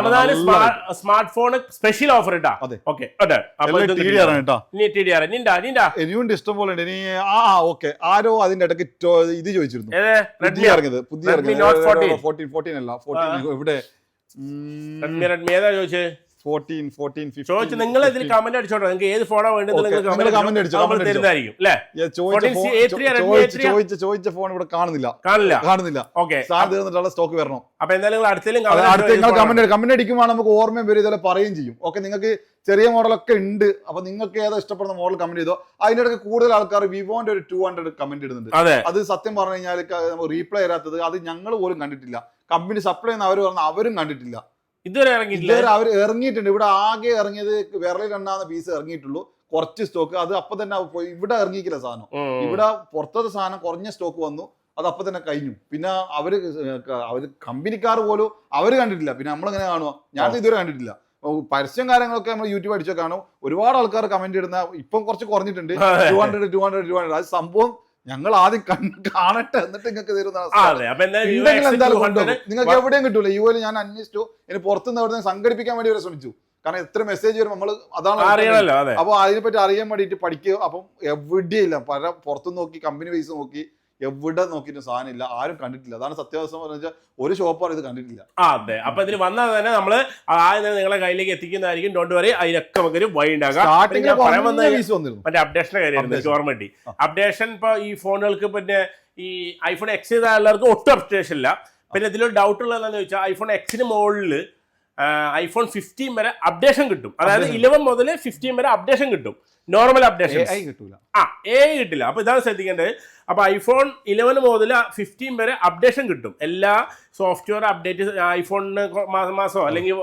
സ്മാർട്ട് ഫോൺ സ്പെഷ്യൽ ഓഫർ ഇട്ടാ. ഓക്കെ, എനിയുണ്ട് ഇഷ്ടം പോലെ ഉണ്ട്. ഇനി ഓക്കെ, ആരോ അതിന്റെ ഇടയ്ക്ക് ഇത് ചോദിച്ചിരുന്നു. പുതിയ ഇറങ്ങിയത് 14 അല്ല 14 ഇവിടെ റെഡ്മി ഏതാ ചോദിച്ചത്? 14 ചോദിച്ചു. നിങ്ങൾ ഇതിൽ കമന്റ് അടിച്ചോട്ടോ. നിങ്ങൾക്ക് ഏത് ഫോണാ വേണ്ടത് കമന്റ് അടിച്ചോ. ചോദിച്ച ഫോൺ ഇവിടെ കാണുന്നില്ല. ഓക്കെ, തീർന്നിട്ടുള്ള സ്റ്റോക്ക് വരണം. അപ്പൊ എന്തായാലും കമന്റ് അടിക്കുമ്പോൾ നമുക്ക് ഓർമ്മയും വരും, ഇതുപോലെ പറയുകയും ചെയ്യും. ഓക്കെ, നിങ്ങൾക്ക് ചെറിയ മോഡലൊക്കെ ഉണ്ട്. അപ്പൊ നിങ്ങൾക്ക് ഏതാ ഇഷ്ടപ്പെടുന്ന മോഡൽ കമന്റ് ചെയ്തോ. അതിന്റെ ഇടയ്ക്ക് കൂടുതൽ ആൾക്കാർ വിവോന്റെ ഒരു 200 കമന്റ് ഇടുന്നുണ്ട്. അത് സത്യം പറഞ്ഞു കഴിഞ്ഞാൽ റീപ്ലൈ തരാത്തത് അത് ഞങ്ങൾ പോലും കണ്ടിട്ടില്ല. കമ്പനി സപ്ലൈ ചെയ്യുന്ന അവർ പറഞ്ഞ അവരും കണ്ടിട്ടില്ല. ഇതുവരെ അവർ ഇറങ്ങിയിട്ടുണ്ട്. ഇവിടെ ആകെ ഇറങ്ങിയത് വിരലിൽ എണ്ണാവുന്ന പീസ് ഇറങ്ങിയിട്ടുള്ളൂ. കുറച്ച് സ്റ്റോക്ക് അത് അപ്പൊ തന്നെ ഇവിടെ ഇറങ്ങിക്കില്ല സാധനം. ഇവിടെ പുറത്തത്തെ സാധനം കുറഞ്ഞ സ്റ്റോക്ക് വന്നു, അത് അപ്പൊ തന്നെ കഴിഞ്ഞു. പിന്നെ അവര് കമ്പനിക്കാർ പോലും അവര് കണ്ടിട്ടില്ല. പിന്നെ നമ്മളെങ്ങനെ കാണുക? ഞാൻ ഇതുവരെ കണ്ടിട്ടില്ല. പരസ്യം കാര്യങ്ങളൊക്കെ നമ്മൾ യൂട്യൂബ് അടിച്ചോ കാണും. ഒരുപാട് ആൾക്കാർ കമന്റ് ഇടുന്ന ഇപ്പം കുറച്ച് കുറഞ്ഞിട്ടുണ്ട്. 200 അത് സംഭവം ഞങ്ങൾ ആദ്യം കാണട്ടെ, എന്നിട്ട് നിങ്ങൾക്ക് തരുന്ന. നിങ്ങൾക്ക് എവിടെയും കിട്ടൂല. ഈ പോലെ ഞാൻ അന്വേഷിച്ചു. ഇനി പുറത്തുനിന്ന് എവിടെ സംഘടിപ്പിക്കാൻ വേണ്ടി വരെ ശ്രമിച്ചു. കാരണം എത്ര മെസ്സേജ് വരും നമ്മൾ അതാണ്. അപ്പൊ അതിനെപ്പറ്റി അറിയാൻ വേണ്ടിയിട്ട് പഠിക്കുക. അപ്പം എവിടെയില്ല, പല പുറത്തുനിന്ന് നോക്കി, കമ്പനി വൈസ് നോക്കി, എവിടെ നോക്കിയിട്ട് സാധനം ഇല്ല, ആരും കണ്ടിട്ടില്ല. അതാണ് സത്യാവസ്ഥ പറഞ്ഞാൽ ഒരു ഷോപ്പാണ് ഇത് കണ്ടിട്ടില്ല. അതെ, അപ്പൊ ഇതിൽ വന്നാൽ തന്നെ നമ്മള് നിങ്ങളെ കയ്യിലേക്ക് എത്തിക്കുന്നതായിരിക്കും. ഡോണ്ട് വറി, അതിനൊക്കെ നമുക്കൊരു വഴി ഉണ്ടാകാം. മറ്റേ അപ്ഡേഷന്റെ കാര്യം ഓർമ്മ കിട്ടി. അപ്ഡേഷൻ ഇപ്പൊ ഈ ഫോണുകൾക്ക് പിന്നെ ഈ ഐഫോൺ എക്സ് ചെയ്ത എല്ലാവർക്കും ഒട്ടും അപ്ഡേഷൻ ഇല്ല. പിന്നെ ഇതിലൊരു ഡൗട്ട് ഉള്ളത് എന്താണെന്ന് വെച്ചാൽ ഐഫോൺ എക്സിന് മുകളിൽ ഐഫോൺ 15 വരെ അപ്ഡേഷൻ കിട്ടും. അതായത് 11 മുതൽ 15 വരെ അപ്ഡേഷൻ കിട്ടും. നോർമൽ അപ്ഡേഷൻ കിട്ടൂല. കിട്ടില്ല. അപ്പൊ ഇതാണ് ശ്രദ്ധിക്കേണ്ടത്. അപ്പൊ ഐഫോൺ 11 മുതൽ 15 വരെ അപ്ഡേഷൻ കിട്ടും. എല്ലാ സോഫ്റ്റ്വെയർ അപ്ഡേറ്റ് ഐഫോണിന് മാസമോ അല്ലെങ്കിൽ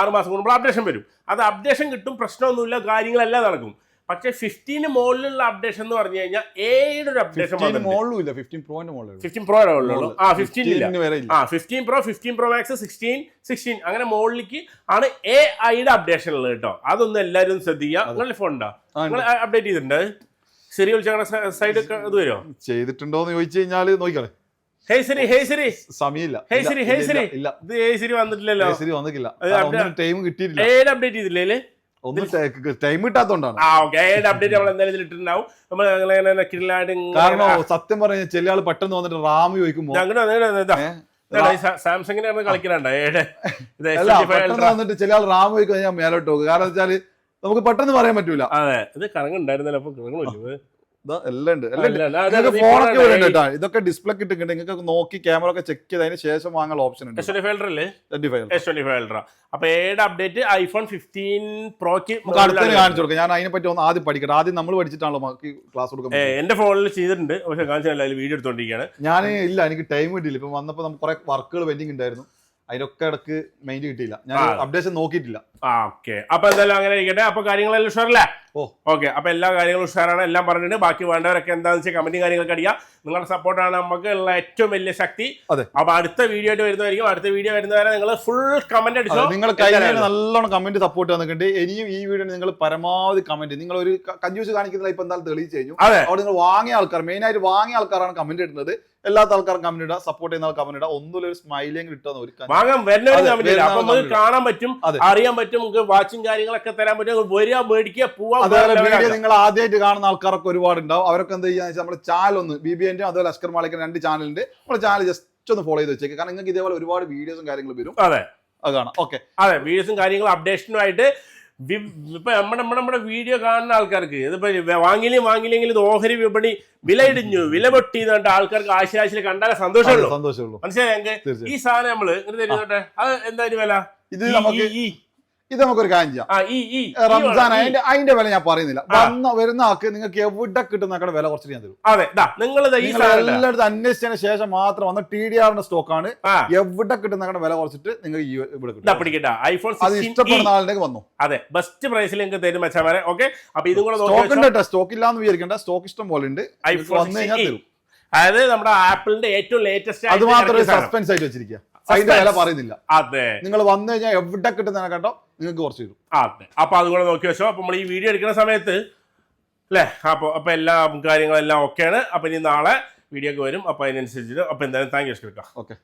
6 മാസം കൂടുമ്പോൾ അപ്ഡേഷൻ വരും. അത് അപ്ഡേഷൻ കിട്ടും, പ്രശ്നമൊന്നുമില്ല, കാര്യങ്ങളെല്ലാം നടക്കും. പക്ഷെ 15 മുകളിലുള്ള അപ്ഡേഷൻ എന്ന് പറഞ്ഞു കഴിഞ്ഞാൽ ഒരു അപ്ഡേഷൻ 15 Pro 15 Pro Max 16 അങ്ങനെ മുകളിലേക്ക് ആണ് ഐയുടെ അപ്ഡേഷൻ ഉള്ളത് കേട്ടോ. അതൊന്നും എല്ലാവരും ശ്രദ്ധിക്കുക. നിങ്ങളുടെ ഫോൺ ഉണ്ടോ? നിങ്ങൾ അപ്ഡേറ്റ് ചെയ്തിട്ടുണ്ട്? ശരി, വിളിച്ച സൈഡ് ഇത് വരുമോ? ചെയ്തിട്ടുണ്ടോ എന്ന് ചോദിച്ചു കഴിഞ്ഞാൽ നോക്കിക്കളെ. സമയമില്ല. ഇത് വന്നിട്ടില്ലല്ലോ. ടൈം കിട്ടിയിട്ടില്ല. അപ്ഡേറ്റ് ചെയ്തില്ലേ? ഒന്നും ടൈം കിട്ടാത്തോണ്ടാണ്. അപ്ഡേറ്റ് നമ്മൾ എന്തായാലും ഇട്ടിട്ടുണ്ടാവും. കാരണം സത്യം പറഞ്ഞ ചില ആള് പെട്ടെന്ന് വന്നിട്ട് റാം ചോദിക്കുമ്പോ സാംസങ്ങിനാണ് കളിക്കലുണ്ട്. വന്നിട്ട് ചില ആൾ റാം ചോദിക്കുന്നത് ഞാൻ മേലോട്ട് പോകും. കാരണം വെച്ചാല് നമുക്ക് പെട്ടെന്ന് പറയാൻ പറ്റൂല. അതെ, ഇത് കറങ്ങുണ്ടായിരുന്നല്ലോ. അപ്പൊ കറങ്ങില്ല. ഇതൊക്കെ ഡിസ്പ്ലേ കിട്ടുന്നുണ്ട്. നിങ്ങൾക്ക് നോക്കി ക്യാമറ ഒക്കെ ചെക്ക് ചെയ്തതിന് ശേഷം വാങ്ങാനുള്ള ഓപ്ഷൻ ഉണ്ട്. S25 അപ്പൊ അപ്ഡേറ്റ് ഐഫോൺ 15 പ്രോക്ക് കാണിച്ചു കൊടുക്കാം. ഞാൻ അതിനെ പറ്റി ഒന്ന് ആദ്യം പഠിക്കട്ടെ. ആദ്യം നമ്മൾ പഠിച്ചിട്ടാണല്ലോ ക്ലാസ് കൊടുക്കുന്നത്. എന്റെ ഫോണിൽ ചെയ്തിട്ടുണ്ട്, പക്ഷെ കാണിച്ചില്ല. വീഡിയോ എടുത്തോണ്ടിരിക്കുകയാണ് ഞാൻ. ഇല്ല, എനിക്ക് ടൈം കിട്ടിയില്ല. ഇപ്പൊ വന്നപ്പോ നമുക്ക് കുറെ വർക്കുകൾ പെൻഡിങ് ഉണ്ടായിരുന്നു. അതിനൊക്കെ ഇടക്ക് മെയിൻ കിട്ടിയില്ല. ഞാൻ അപ്ഡേഷൻ നോക്കിയിട്ടില്ല. ഓക്കെ, അപ്പൊ എന്തായാലും അങ്ങനെ ഇരിക്കട്ടെ. അപ്പൊ കാര്യങ്ങളെല്ലാം ഉഷാറല്ലേ? ഓക്കെ, അപ്പൊ എല്ലാ കാര്യങ്ങളും ഉഷാറാണ്. എല്ലാം പറഞ്ഞിട്ട് ബാക്കി വേണ്ടവരൊക്കെ എന്താണെന്ന് വെച്ചാൽ കമന്റും കാര്യങ്ങളൊക്കെ അടിക്കുക. നിങ്ങളുടെ സപ്പോർട്ടാണ് നമുക്ക് ഉള്ള ഏറ്റവും വലിയ ശക്തി. അപ്പൊ അടുത്ത വീഡിയോ ആയിട്ട് വരുന്നതായിരിക്കും. അടുത്ത വീഡിയോ വരുന്നവരെ നിങ്ങൾ ഫുൾ കമന്റ് അടിച്ചോ. നിങ്ങൾ കഴിഞ്ഞ നല്ലോണം കമന്റ് സപ്പോർട്ട് വന്നിട്ടുണ്ട്. ഇനിയും ഈ വീഡിയോ നിങ്ങൾ പരമാവധി കമന്റ്. നിങ്ങൾ ഒരു കൺഫ്യൂസ് കാണിക്കുന്നില്ല. ഇപ്പൊ എന്തായാലും തെളിയിച്ചു കഴിഞ്ഞു. അവിടെ നിങ്ങൾ വാങ്ങിയ ആൾക്കാർ, മെയിൻ ആയിട്ട് വാങ്ങിയ ആൾക്കാരാണ് കമന്റ് ഇടുന്നത്. എല്ലാത്ത ആൾക്കാരും കമന്റ് ഇടുക, സപ്പോർട്ട് ചെയ്യുന്ന ആൾ കമന്റ് ഇടുക. ഒന്നുമില്ല, ഒരു സ്മൈലിംഗ് കിട്ടുന്ന ഒരു കാണാൻ പറ്റും, അറിയാൻ പറ്റും, നമുക്ക് വാച്ചിങ് കാര്യങ്ങളൊക്കെ തരാൻ പറ്റും. വരിക, മേടിക്കുക, പോവാ, അതേപോലെ വീഡിയോ നിങ്ങൾ ആദ്യമായിട്ട് കാണുന്ന ആൾക്കാരൊക്കെ ഒരുപാട് ഉണ്ടാവും. അവരൊക്കെ എന്താ ചെയ്യാന്ന് വെച്ചാൽ നമ്മുടെ ചാനൽ ഒന്ന് BBN അതുപോലെ അസ്കർ മാളിക്കിന്റെ 2 ചാനലിന്റെ നമ്മുടെ ചാനൽ ജസ്റ്റ് ഒന്ന് ഫോളോ ചെയ്ത് വെച്ചേക്ക്. കാരണം നിങ്ങൾക്ക് ഇതേപോലെ ഒരുപാട് വീഡിയോസും കാര്യങ്ങളും വരും. അതെ, അത് കാണാം. ഓക്കെ, അതെ, വീഡിയോസും കാര്യങ്ങളും അപ്ഡേഷനുമായിട്ട് ഇപ്പൊ നമ്മുടെ വീഡിയോ കാണുന്ന ആൾക്കാർക്ക് ഇതിപ്പോ വാങ്ങിയില്ലെങ്കിലും ഇത് ഓഹരി വിപണി വില ഇടിഞ്ഞു, വില പൊട്ടി എന്ന് പറഞ്ഞിട്ട് ആൾക്കാർക്ക് ആശയാശിൽ കണ്ടാലേ സന്തോഷമുള്ളൂ. മനസ്സിലായി ഞങ്ങൾക്ക് ഈ സാധനം നമ്മള് ഇങ്ങനെ തരുന്നോട്ടെ. അത് എന്തായാലും വില ഇത് നമുക്കൊരു കാര്യം ചെയ്യാം. റംസാൻ അതിന്റെ വില ഞാൻ പറയുന്നില്ല. വരുന്ന ആൾക്ക് നിങ്ങൾക്ക് എവിടെ കിട്ടുന്ന വില കുറച്ച് ഞാൻ തരും. അതെ, നിങ്ങൾ എല്ലായിടത്തും അന്വേഷിച്ചതിന് ശേഷം മാത്രം വന്ന TDRന്റെ സ്റ്റോക്കാണ്. എവിടെ കിട്ടുന്ന വില കുറച്ചിട്ട് നിങ്ങൾ ഇവിടെ കിട്ടും. ഐഫോൺ അത് ഇഷ്ടപ്പെടുന്ന ആളിലേക്ക് വന്നു. അതെ, ബെസ്റ്റ് പ്രൈസിൽ നിങ്ങൾക്ക് തരും മച്ചാമാരെ. ഓക്കെ, അപ്പൊ ഇതും കൂടെ സ്റ്റോക്ക് ഇല്ലാന്ന് വിചാരിക്കണ്ട, സ്റ്റോക്ക് ഇഷ്ടം പോലെ ഉണ്ട്. വന്നു കഴിഞ്ഞാൽ തരും. അതായത് നമ്മുടെ ആപ്പിളിന്റെ ഏറ്റവും ലേറ്റസ്റ്റ് അത് മാത്രമേ സസ്പെൻസ് ആയിട്ട് വെച്ചിരിക്കുക. അതിന്റെ വില പറയുന്നില്ല. അതെ, നിങ്ങൾ വന്നു കഴിഞ്ഞാൽ എവിടെ കിട്ടുന്ന കേട്ടോ നിങ്ങൾക്ക് കുറച്ച് തരും. അതെ, അപ്പൊ അതുകൂടെ നോക്കി വെച്ചോ. അപ്പൊ നമ്മൾ ഈ വീഡിയോ എടുക്കുന്ന സമയത്ത് അല്ലേ, അപ്പൊ എല്ലാ കാര്യങ്ങളെല്ലാം ഓക്കെയാണ്. അപ്പൊ ഇനി നാളെ വീഡിയോ ഒക്കെ വരും. അപ്പൊ അതിനനുസരിച്ചിട്ട് അപ്പൊ എന്തായാലും താങ്ക് യു. ഓക്കെ.